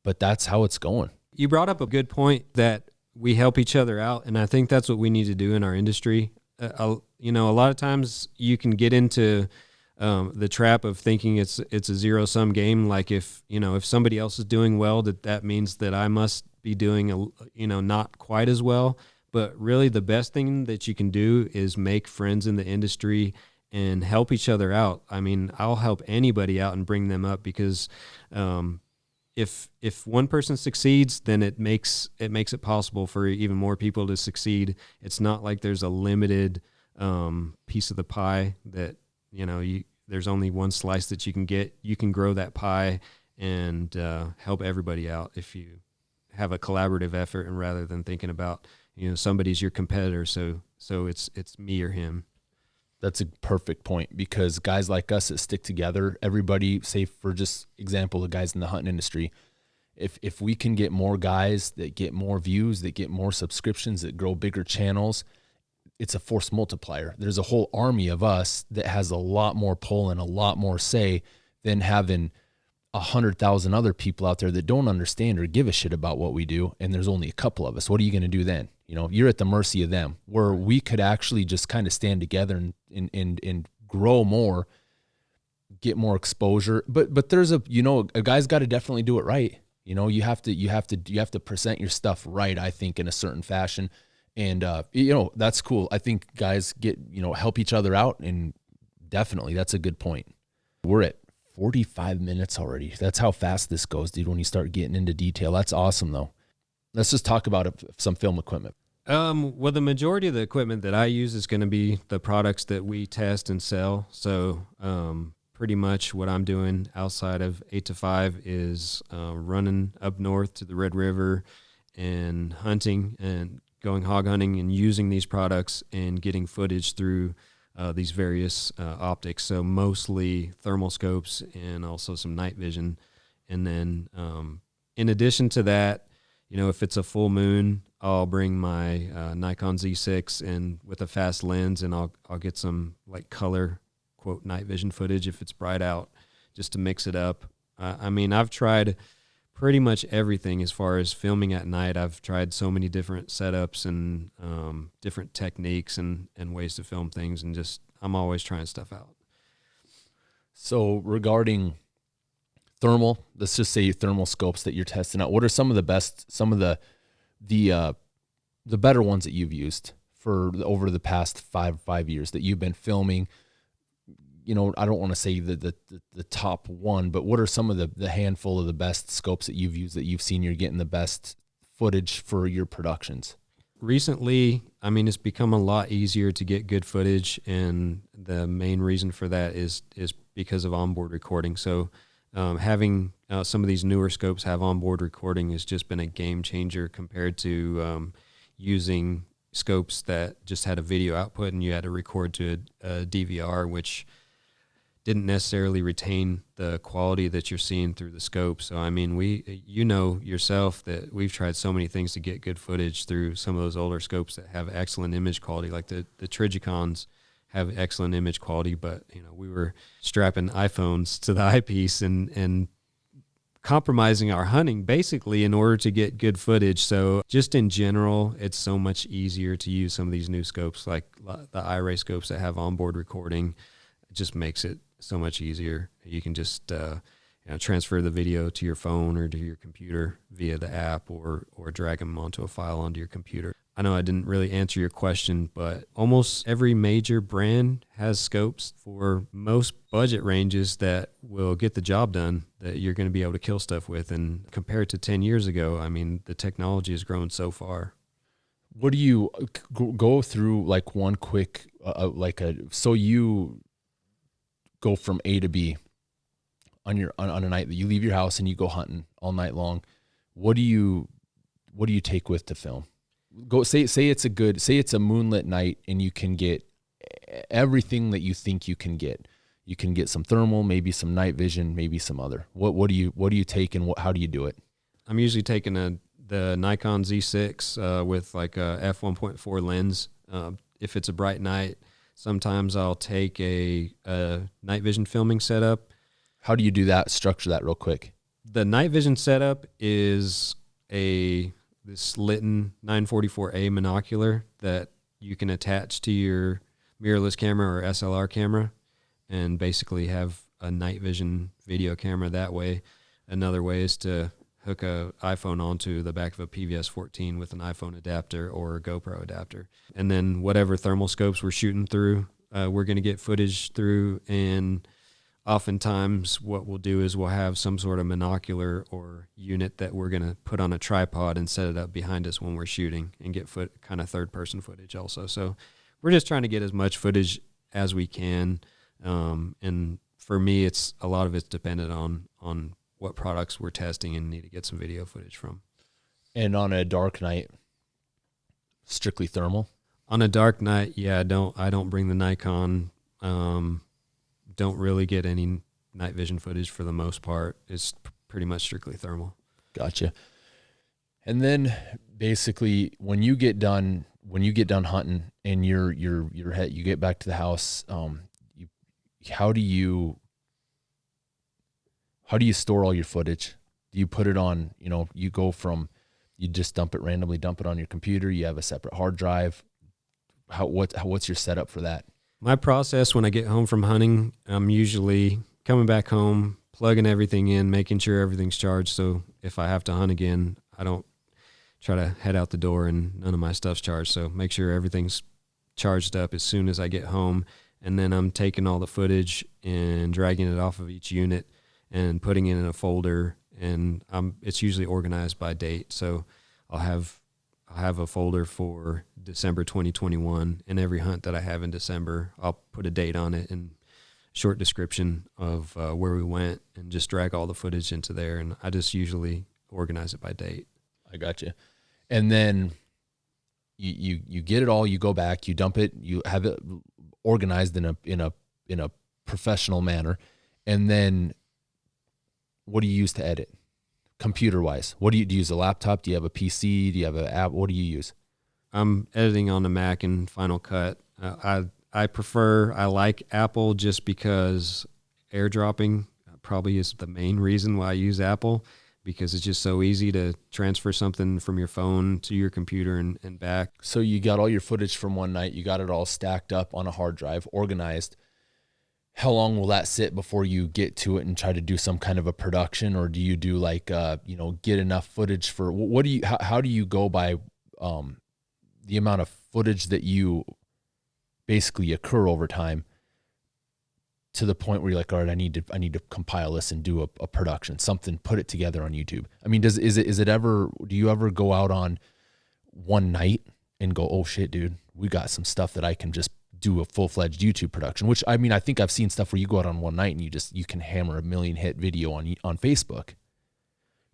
But that's how it's going. You brought up a good point that we help each other out. And I think that's what we need to do in our industry. A lot of times you can get into the trap of thinking it's a zero-sum game. Like if somebody else is doing well, that means that I must be doing not quite as well. But really the best thing that you can do is make friends in the industry and help each other out. I mean, I'll help anybody out and bring them up, because if one person succeeds, then it makes it possible for even more people to succeed. It's not like there's a limited piece of the pie that there's only one slice that you can get. You can grow that pie and help everybody out if you have a collaborative effort, and rather than thinking about somebody's your competitor, so it's me or him. That's a perfect point, because guys like us that stick together, everybody, say for just example, the guys in the hunting industry, if we can get more guys that get more views, that get more subscriptions, that grow bigger channels, it's a force multiplier. There's a whole army of us that has a lot more pull and a lot more say than having 100,000 other people out there that don't understand or give a shit about what we do. And there's only a couple of us. What are you going to do then? You're at the mercy of them, where we could actually just kind of stand together and grow more, get more exposure. But there's a guy's got to definitely do it right. You have to present your stuff right, I think, in a certain fashion. And, that's cool. I think guys help each other out, and definitely that's a good point. We're at 45 minutes already. That's how fast this goes, dude, when you start getting into detail. That's awesome though. Let's just talk about some film equipment. Well, the majority of the equipment that I use is going to be the products that we test and sell. So, pretty much what I'm doing outside of 8 to 5 is, running up north to the Red River and hunting and going hog hunting and using these products and getting footage through these various optics. So mostly thermal scopes and also some night vision. And then in addition to that, if it's a full moon, I'll bring my Nikon Z6 and with a fast lens, and I'll get some like color quote night vision footage if it's bright out, just to mix it up. I mean, I've tried pretty much everything as far as filming at night. I've tried so many different setups and different techniques and ways to film things, and just I'm always trying stuff out. So regarding thermal, let's just say thermal scopes that you're testing out, what are some of the best, some of the better ones that you've used for over the past five years that you've been filming? You know, I don't want to say the top one, but what are some of the handful of the best scopes that you've used that you've seen you're getting the best footage for your productions? Recently, I mean, it's become a lot easier to get good footage, and the main reason for that is because of onboard recording. So having some of these newer scopes have onboard recording has just been a game changer compared to using scopes that just had a video output and you had to record to a DVR, which didn't necessarily retain the quality that you're seeing through the scope. So, I mean, you know yourself that we've tried so many things to get good footage through some of those older scopes that have excellent image quality, like the Trigicons have excellent image quality, but, you know, we were strapping iPhones to the eyepiece and compromising our hunting basically in order to get good footage. So just in general, it's so much easier to use some of these new scopes, like the iRay scopes that have onboard recording. It just makes it so much easier. You can just transfer the video to your phone or to your computer via the app, or drag them onto a file onto your computer. I know I didn't really answer your question, but almost every major brand has scopes for most budget ranges that will get the job done, that you're going to be able to kill stuff with. And compared to 10 years ago, I mean, the technology has grown so far. What do you go through, like one quick, so you go from A to B on a night that you leave your house and you go hunting all night long. What do you take with to film? Say it's a moonlit night and you can get everything that you think you can get. You can get some thermal, maybe some night vision, maybe some other. What do you take, and how do you do it? I'm usually taking the Nikon Z6 with like a f1.4 lens. If it's a bright night, sometimes I'll take a night vision filming setup. How do you do that? Structure that real quick. The night vision setup is this Litton 944A monocular that you can attach to your mirrorless camera or SLR camera and basically have a night vision video camera that way. Another way is to hook a iPhone onto the back of a PVS 14 with an iPhone adapter or a GoPro adapter. And then whatever thermal scopes we're shooting through, we're going to get footage through. And oftentimes what we'll do is we'll have some sort of monocular or unit that we're going to put on a tripod and set it up behind us when we're shooting and get kind of third-person footage also. So we're just trying to get as much footage as we can. And for me, a lot of it's dependent on what products we're testing and need to get some video footage from. And on a dark night, strictly thermal? On a dark night, yeah, I don't bring the Nikon. Don't really get any night vision footage for the most part. It's pretty much strictly thermal. Gotcha. And then basically when you get done hunting and you get back to the house, how do you store all your footage? Do you put it on, you just randomly dump it on your computer? You have a separate hard drive? What's your setup for that? My process when I get home from hunting, I'm usually coming back home, plugging everything in, making sure everything's charged. So if I have to hunt again, I don't try to head out the door and none of my stuff's charged. So make sure everything's charged up as soon as I get home. And then I'm taking all the footage and dragging it off of each unit and putting it in a folder. And it's usually organized by date. So I'll have a folder for December 2021, and every hunt that I have in December, I'll put a date on it and short description of where we went and just drag all the footage into there. And I just usually organize it by date. I got you. And then you get it all, you go back, you dump it, you have it organized in a professional manner. And then what do you use to edit? Computer wise, do you use a laptop? Do you have a PC? Do you have an app? What do you use? I'm editing on the Mac in Final Cut. I like Apple just because airdropping probably is the main reason why I use Apple. because it's just so easy to transfer something from your phone to your computer and back. So you got all your footage from one night, you got it all stacked up on a hard drive, organized. How long will that sit before you get to it and try to do some kind of a production? Or do you do like, get enough footage for, how do you go by the amount of footage that you basically occur over time to the point where you're like, all right, I need to compile this and do a production, something, put it together on YouTube. I mean, do you ever go out on one night and go, oh shit, dude, we got some stuff that I can just do a full-fledged YouTube production, which, I mean, I think I've seen stuff where you go out on one night and you can hammer a 1 million hit video on Facebook.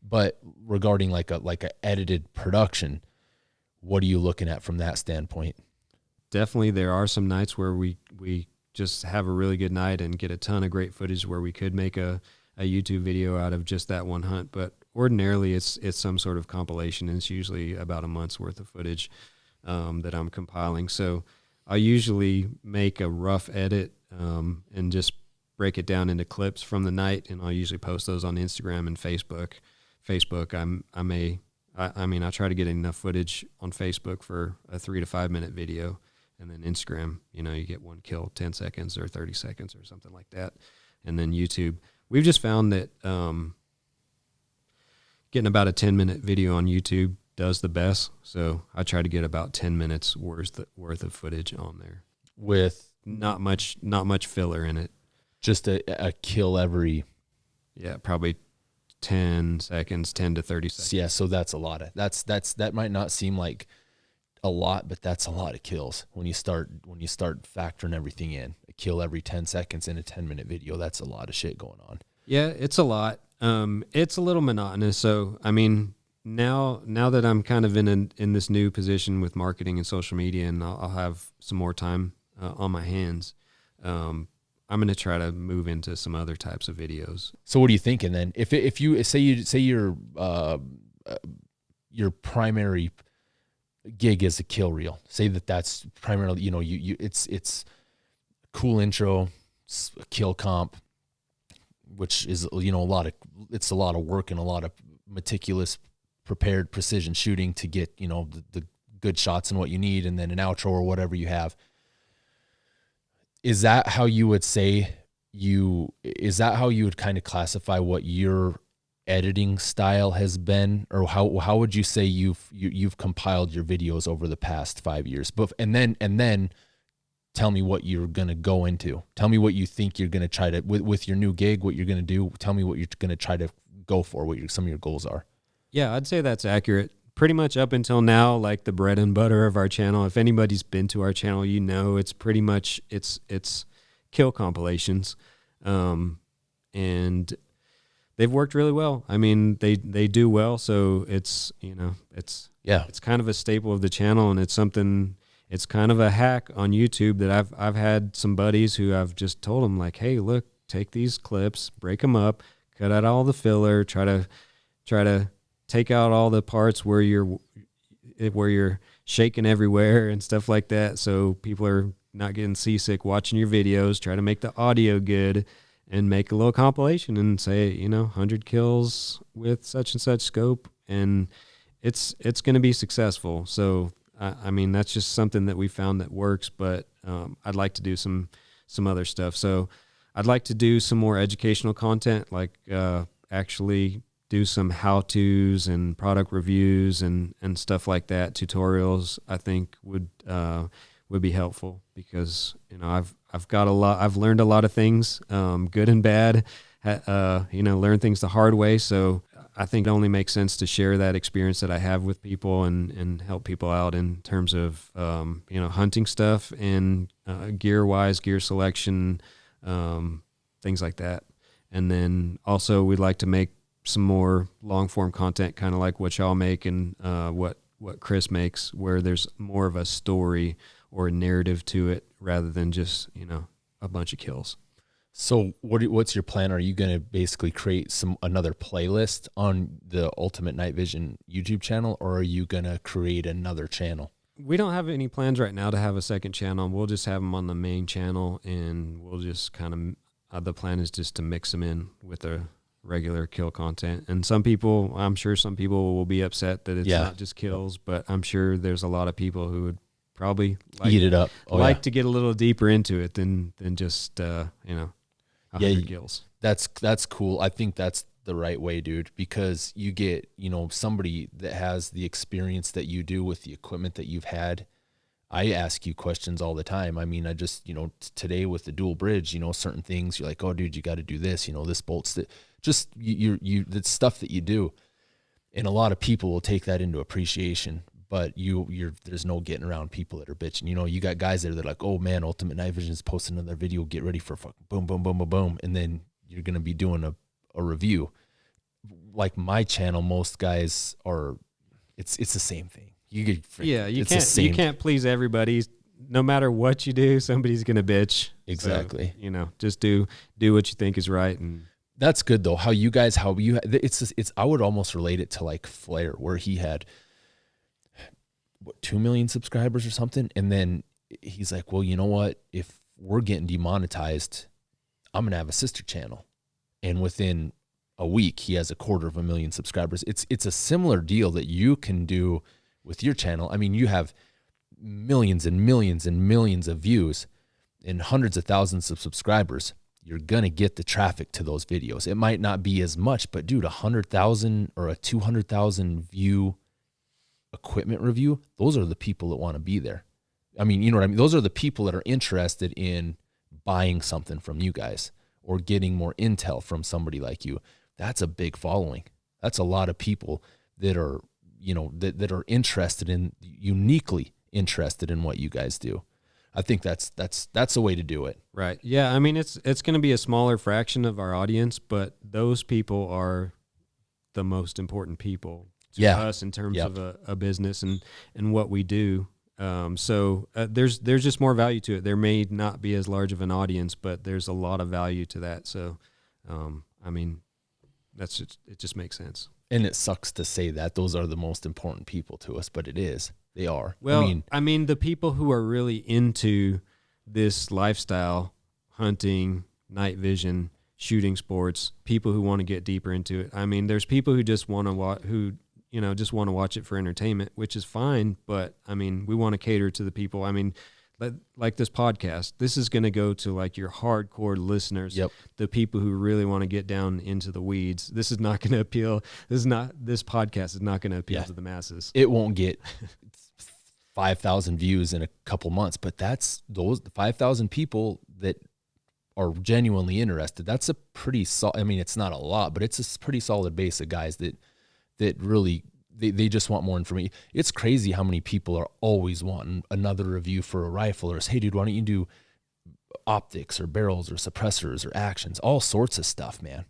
But regarding like a edited production, what are you looking at from that standpoint? Definitely there are some nights where we just have a really good night and get a ton of great footage where we could make a YouTube video out of just that one hunt. But ordinarily it's some sort of compilation, and it's usually about a month's worth of footage that I'm compiling. So I usually make a rough edit and just break it down into clips from the night, and I'll usually post those on Instagram and Facebook. I try to get enough footage on Facebook for a 3 to 5 minute video. And then Instagram, you get one kill, 10 seconds or 30 seconds or something like that. And then YouTube. We've just found that getting about a 10-minute video on YouTube does the best. So I try to get about 10 minutes worth of footage on there with not much filler in it. Just a kill every. Yeah, probably 10 seconds, 10 to 30 seconds. Yeah, so that's a lot of that might not seem like a lot, but that's a lot of kills when you start factoring everything in. A kill every 10 seconds in a 10-minute video, that's a lot of shit going on. Yeah, it's a lot. It's a little monotonous. So I mean, now that I'm kind of in this new position with marketing and social media, and I'll have some more time on my hands, I'm going to try to move into some other types of videos. So what are you thinking then? If you say your primary gig is a kill reel, say that's primarily, it's cool intro, a kill comp, which is, it's a lot of work and a lot of meticulous, prepared precision shooting to get, the good shots and what you need, and then an outro or whatever you have. Is that how you would say is that how you would kind of classify what your editing style has been, or how would you say you've compiled your videos over the past 5 years? But and then tell me what you're gonna go into. Tell me what you think you're gonna try to with your new gig. What you're gonna do. Tell me what you're gonna try to go for. What some of your goals are. Yeah, I'd say that's accurate. Pretty much up until now, like the bread and butter of our channel. If anybody's been to our channel, it's pretty much it's kill compilations, and they've worked really well. I mean, they do well, so it's kind of a staple of the channel, and it's something. It's kind of a hack on YouTube that I've had some buddies who I've just told them, like, hey, look, take these clips, break them up, cut out all the filler, try to take out all the parts where you're shaking everywhere and stuff like that, so people are not getting seasick watching your videos. Try to make the audio good, and make a little compilation and say, 100 kills with such and such scope, and it's going to be successful. So I mean, that's just something that we found that works. But I'd like to do some other stuff. So I'd like to do some more educational content, like actually do some how-tos and product reviews and stuff like that. Tutorials, I think would be helpful, because I've learned a lot of things, good and bad. Learn things the hard way. So I think it only makes sense to share that experience that I have with people and help people out in terms of hunting stuff and gear selection, things like that. And then also we'd like to make some more long form content, kind of like what y'all make and what Chris makes, where there's more of a story or a narrative to it rather than just a bunch of kills. So what's your plan? Are you going to basically create another playlist on the Ultimate Night Vision YouTube channel, or are you going to create another channel? We don't have any plans right now to have a second channel. We'll just have them on the main channel, and we'll just kind of the plan is just to mix them in with regular kill content. And I'm sure some people will be upset that it's not just kills, but I'm sure there's a lot of people who would probably eat it up. To get a little deeper into it than just 100 kills. That's cool. I think that's the right way, dude, because you get, somebody that has the experience that you do with the equipment that you've had. I ask you questions all the time. I mean, I just, today with the dual bridge, certain things you're like, oh dude, you got to do this, this bolts that just the stuff that you do. And a lot of people will take that into appreciation, but there's no getting around people that are bitching. You got guys there that are like, oh man, Ultimate Night Vision's posting another video. Get ready for fucking boom, boom, boom, boom, boom. And then you're going to be doing a review. Like my channel, most guys are, it's the same thing. You can't please everybody. No matter what you do, somebody's going to bitch. Exactly. So, just do what you think is right. And that's good though. It's I would almost relate it to like Flair, where he had 2 million subscribers or something. And then he's like, well, you know what? If we're getting demonetized, I'm going to have a sister channel. And within a week, he has 250,000 subscribers. It's a similar deal that you can do with your channel. I mean, you have millions and millions and millions of views and hundreds of thousands of subscribers. You're going to get the traffic to those videos. It might not be as much, but dude, 100,000 or a 200,000 view equipment review, those are the people that want to be there. I mean, you know what I mean? Those are the people that are interested in buying something from you guys or getting more intel from somebody like you. That's a big following. That's a lot of people that are, that are uniquely interested in what you guys do. I think that's the way to do it. Right. Yeah. I mean, it's going to be a smaller fraction of our audience, but those people are the most important people to us in terms of a business and what we do. So there's just more value to it. There may not be as large of an audience, but there's a lot of value to that. So, I mean, it just makes sense. And it sucks to say that those are the most important people to us, but it is. They are. Well, I mean, the people who are really into this lifestyle, hunting, night vision, shooting sports, people who want to get deeper into it. I mean, there's people who just want to watch it for entertainment, which is fine. But I mean, we want to cater to the people. I mean, like this podcast, this is going to go to like your hardcore listeners, the people who really want to get down into the weeds. This is not going to appeal. This podcast is not going to appeal to the masses. It won't get 5,000 views in a couple months, but that's those 5,000 people that are genuinely interested. That's a pretty I mean, it's not a lot, but it's a pretty solid base of guys that really, they just want more information. It's crazy how many people are always wanting another review for a rifle, or hey dude, why don't you do optics or barrels or suppressors or actions, all sorts of stuff, man.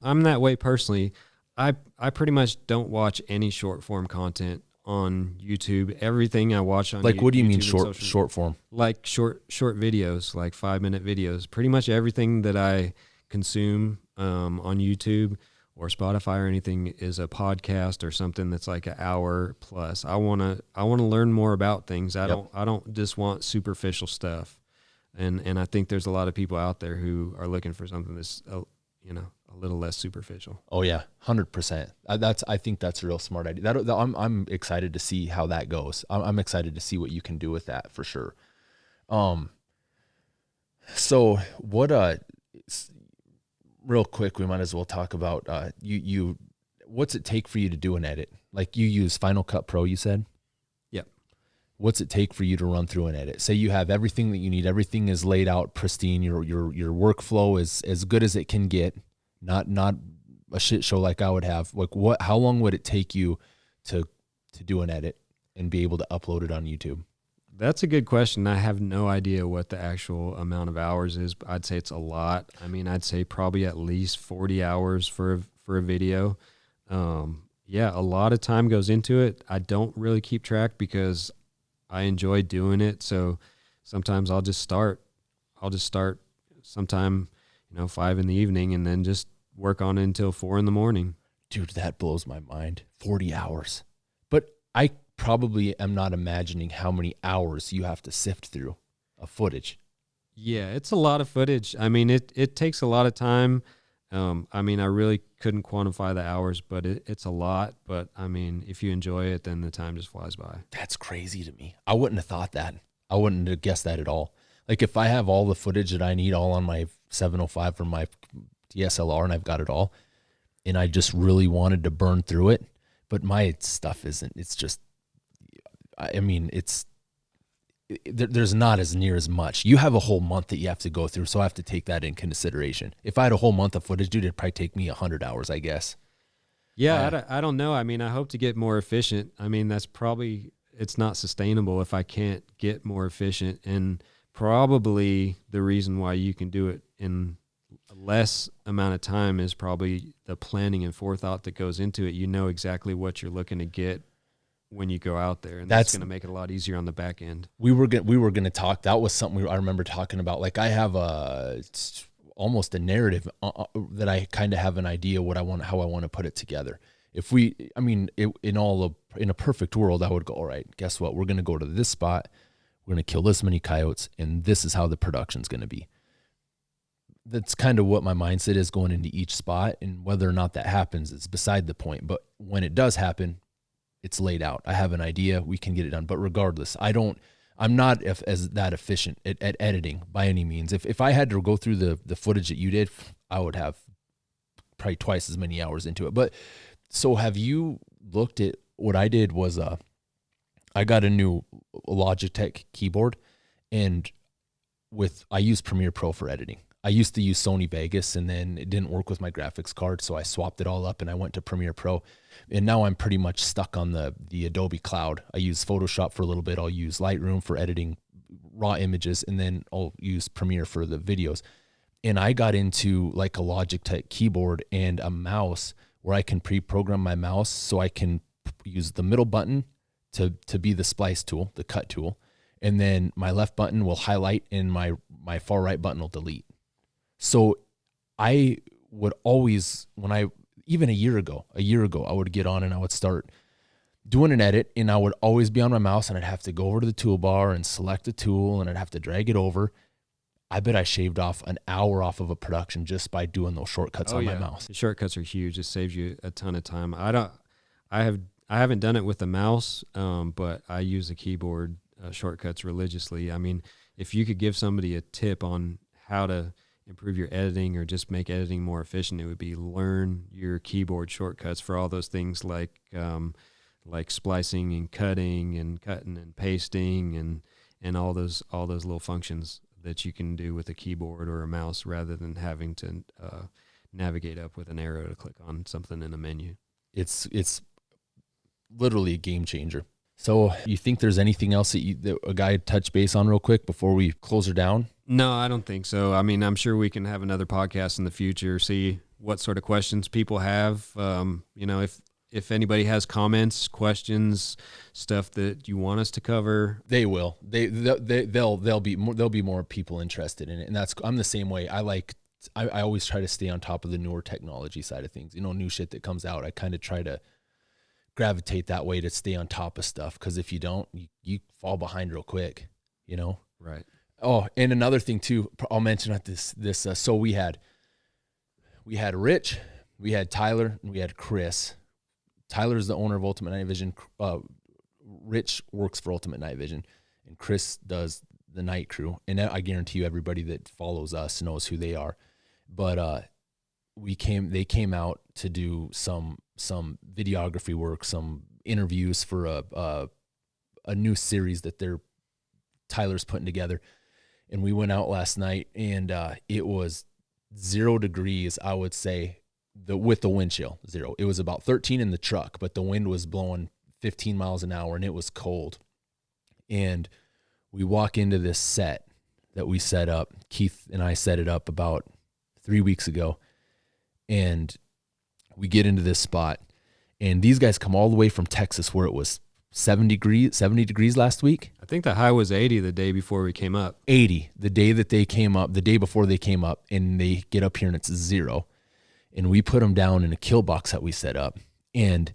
I'm that way personally. I pretty much don't watch any short form content on YouTube. Everything I watch on what do you mean short form? Like short videos, like 5-minute videos. Pretty much everything that I consume on YouTube or Spotify or anything is a podcast or something that's like an hour plus. I want to learn more about things. I don't just want superficial stuff. And I think there's a lot of people out there who are looking for something that's a little less superficial. Oh yeah, 100%. I think that's a real smart idea. I'm excited to see how that goes. I'm excited to see what you can do with that for sure. So what real quick, we might as well talk about you. What's it take for you to do an edit? Like you use Final Cut Pro, you said? Yep. What's it take for you to run through an edit? Say you have everything that you need. Everything is laid out pristine. Your workflow is as good as it can get. Not a shit show like I would have. Like how long would it take you to do an edit and be able to upload it on YouTube? That's a good question. I have no idea what the actual amount of hours is. I'd say it's a lot. I mean, I'd say probably at least 40 hours for a video. A lot of time goes into it. I don't really keep track because I enjoy doing it. So sometimes I'll just start sometime, 5 in the evening and then just work on it until 4 in the morning. Dude, that blows my mind. 40 hours. But I probably am not imagining how many hours you have to sift through of footage. Yeah, it's a lot of footage. I mean, it takes a lot of time. I mean, I really couldn't quantify the hours, but it's a lot. But I mean, if you enjoy it, then the time just flies by. That's crazy to me. I wouldn't have thought that. I wouldn't have guessed that at all. Like if I have all the footage that I need all on my 705 from my DSLR and I've got it all, and I just really wanted to burn through it, but my stuff isn't. It's just, I mean, there's not as near as much. You have a whole month that you have to go through, so I have to take that in consideration. If I had a whole month of footage, dude, it'd probably take me 100 hours, I guess. Yeah, I don't know. I mean, I hope to get more efficient. I mean, it's not sustainable if I can't get more efficient. And probably the reason why you can do it in a less amount of time is probably the planning and forethought that goes into it. You know exactly what you're looking to get when you go out there, and that's going to make it a lot easier on the back end. We were going to talk. That was something I remember talking about. Like I have almost a narrative that I kind of have an idea how I want to put it together. In a perfect world, I would go, all right, guess what? We're going to go to this spot. We're going to kill this many coyotes, and this is how the production's going to be. That's kind of what my mindset is going into each spot, and whether or not that happens is beside the point. But when it does happen, it's laid out. I have an idea. We can get it done. But regardless, I'm not as that efficient at editing by any means. If I had to go through the footage that you did, I would have probably twice as many hours into it. But so have you looked at what I did was I got a new Logitech keyboard, and I use Premiere Pro for editing. I used to use Sony Vegas, and then it didn't work with my graphics card, so I swapped it all up and I went to Premiere Pro. And now I'm pretty much stuck on the Adobe Cloud. I use Photoshop for a little bit. I'll use Lightroom for editing raw images, and then I'll use Premiere for the videos. And I got into like a Logitech keyboard and a mouse where I can pre-program my mouse so I can use the middle button to be the splice tool, the cut tool. And then my left button will highlight and my far right button will delete. So I would always, even a year ago, I would get on and I would start doing an edit, and I would always be on my mouse, and I'd have to go over to the toolbar and select a tool, and I'd have to drag it over. I bet I shaved off an hour off of a production just by doing those shortcuts on my mouse. The shortcuts are huge. It saves you a ton of time. I haven't done it with the mouse, but I use the keyboard shortcuts religiously. I mean, if you could give somebody a tip on how to improve your editing or just make editing more efficient, it would be learn your keyboard shortcuts for all those things like splicing and cutting and pasting and all those little functions that you can do with a keyboard or a mouse rather than having to navigate up with an arrow to click on something in a menu. It's literally a game changer. So you think there's anything else that a guy touch base on real quick before we close her down? No, I don't think so. I mean, I'm sure we can have another podcast in the future, see what sort of questions people have. If anybody has comments, questions, stuff that you want us to cover, they will. There'll be more people interested in it, and I'm the same way. I always try to stay on top of the newer technology side of things. New shit that comes out. I kind of try to gravitate that way to stay on top of stuff, because if you don't, you fall behind real quick. Right. Oh, and another thing too, I'll mention at this. So we had Rich, we had Tyler, and we had Chris. Tyler is the owner of Ultimate Night Vision. Rich works for Ultimate Night Vision, and Chris does the night crew. And I guarantee you, everybody that follows us knows who they are. But they came out to do some videography work, some interviews for a new series that Tyler's putting together. And we went out last night, and it was 0 degrees, I would say, with the wind chill, 0. It was about 13 in the truck, but the wind was blowing 15 miles an hour, and it was cold. And we walk into this set that we set up. Keith and I set it up about 3 weeks ago, and we get into this spot, and these guys come all the way from Texas, where it was 70 degrees last week. I think the high was 80 the day before we came up. 80 the day that they came up, the day before they came up, and they get up here and it's 0. And we put them down in a kill box that we set up. And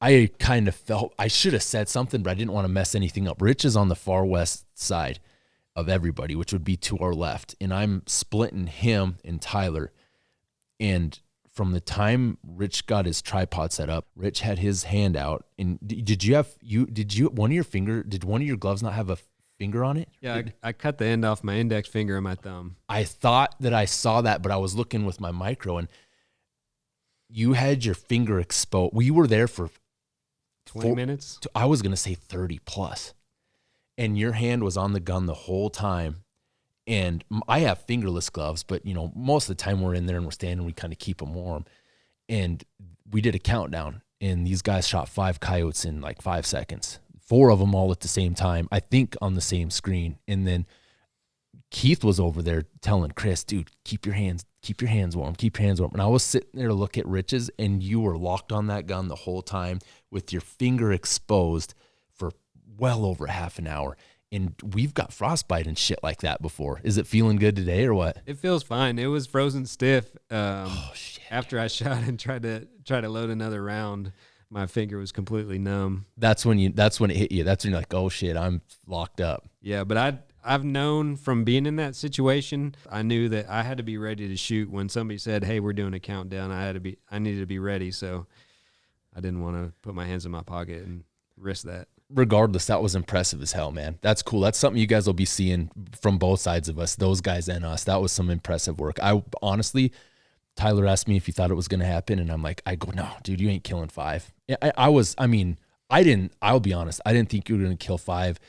I kind of felt I should have said something, but I didn't want to mess anything up. Rich is on the far west side of everybody, which would be to our left. And I'm splitting him and Tyler. And from the time Rich got his tripod set up, Rich had his hand out. And did one of your gloves not have a finger on it? Yeah, I cut the end off my index finger and my thumb. I thought that I saw that, but I was looking with my micro, and you had your finger exposed. We were there for 20 minutes? I was going to say 30 plus. And your hand was on the gun the whole time. And I have fingerless gloves, but, most of the time we're in there and we're standing, we kind of keep them warm. And we did a countdown, and these guys shot 5 coyotes in like 5 seconds. 4 of them all at the same time, I think on the same screen. And then Keith was over there telling Chris, dude, keep your hands warm. And I was sitting there to look at Rich's, and you were locked on that gun the whole time with your finger exposed for well over half an hour. And we've got frostbite and shit like that before. Is it feeling good today or what? It feels fine. It was frozen stiff. After I shot and tried to load another round, my finger was completely numb. That's when it hit you. That's when you're like, oh shit, I'm locked up. Yeah, but I've known from being in that situation, I knew that I had to be ready to shoot when somebody said, hey, we're doing a countdown. I needed to be ready. So I didn't want to put my hands in my pocket and risk that. Regardless, that was impressive as hell, man. That's cool. That's something you guys will be seeing from both sides of us, those guys and us. That was some impressive work. I honestly, Tyler asked me if he thought it was going to happen, and I go, no, dude, you ain't killing 5. I'll be honest, I didn't think you were going to kill 5,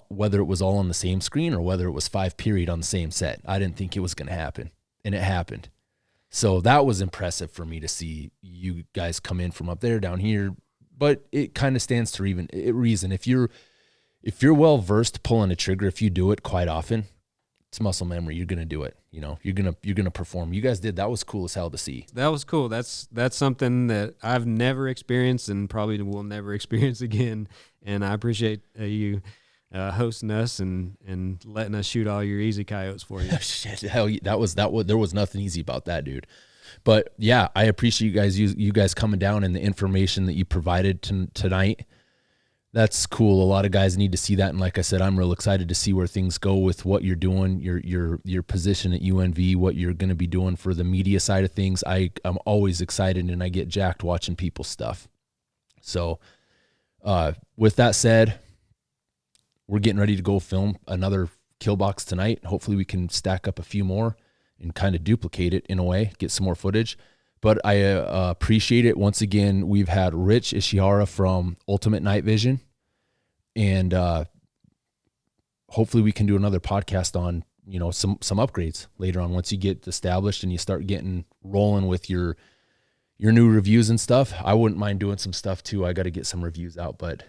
whether it was all on the same screen or whether it was 5 period on the same set. I didn't think it was going to happen, and it happened. So that was impressive for me to see you guys come in from up there down here. But it kind of stands to reason. If you're well versed pulling a trigger, if you do it quite often, it's muscle memory. You're gonna do it. You're gonna perform. You guys did. That was cool as hell to see. That was cool. That's something that I've never experienced and probably will never experience again. And I appreciate you hosting us and letting us shoot all your easy coyotes for you. Shit, hell, there was nothing easy about that, dude. But yeah, I appreciate you guys coming down and the information that you provided tonight. That's cool. A lot of guys need to see that. And like I said, I'm real excited to see where things go with what you're doing, your position at UNV, what you're going to be doing for the media side of things. I'm always excited, and I get jacked watching people's stuff. So with that said, we're getting ready to go film another kill box tonight. Hopefully we can stack up a few more and kind of duplicate it in a way, get some more footage. But I appreciate it. Once again, we've had Rich Ishihara from Ultimate Night Vision, and hopefully we can do another podcast on, some upgrades later on once you get established and you start getting rolling with your new reviews and stuff. I wouldn't mind doing some stuff too. I got to get some reviews out, but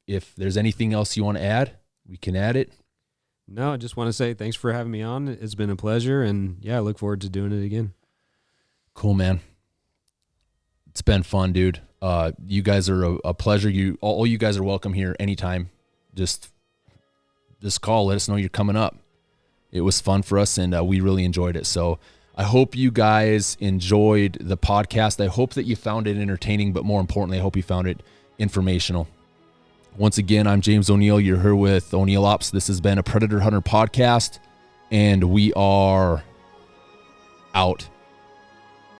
if there's anything else you want to add, we can add it. No, I just want to say thanks for having me on. It's been a pleasure, and yeah, I look forward to doing it again. Cool, man. It's been fun, dude. You guys are a pleasure. All you guys are welcome here anytime. Just call, let us know you're coming up. It was fun for us, and we really enjoyed it. So I hope you guys enjoyed the podcast. I hope that you found it entertaining, but more importantly, I hope you found it informational. Once again, I'm James O'Neill. You're here with O'Neill Ops. This has been a Predator Hunter podcast, and we are out.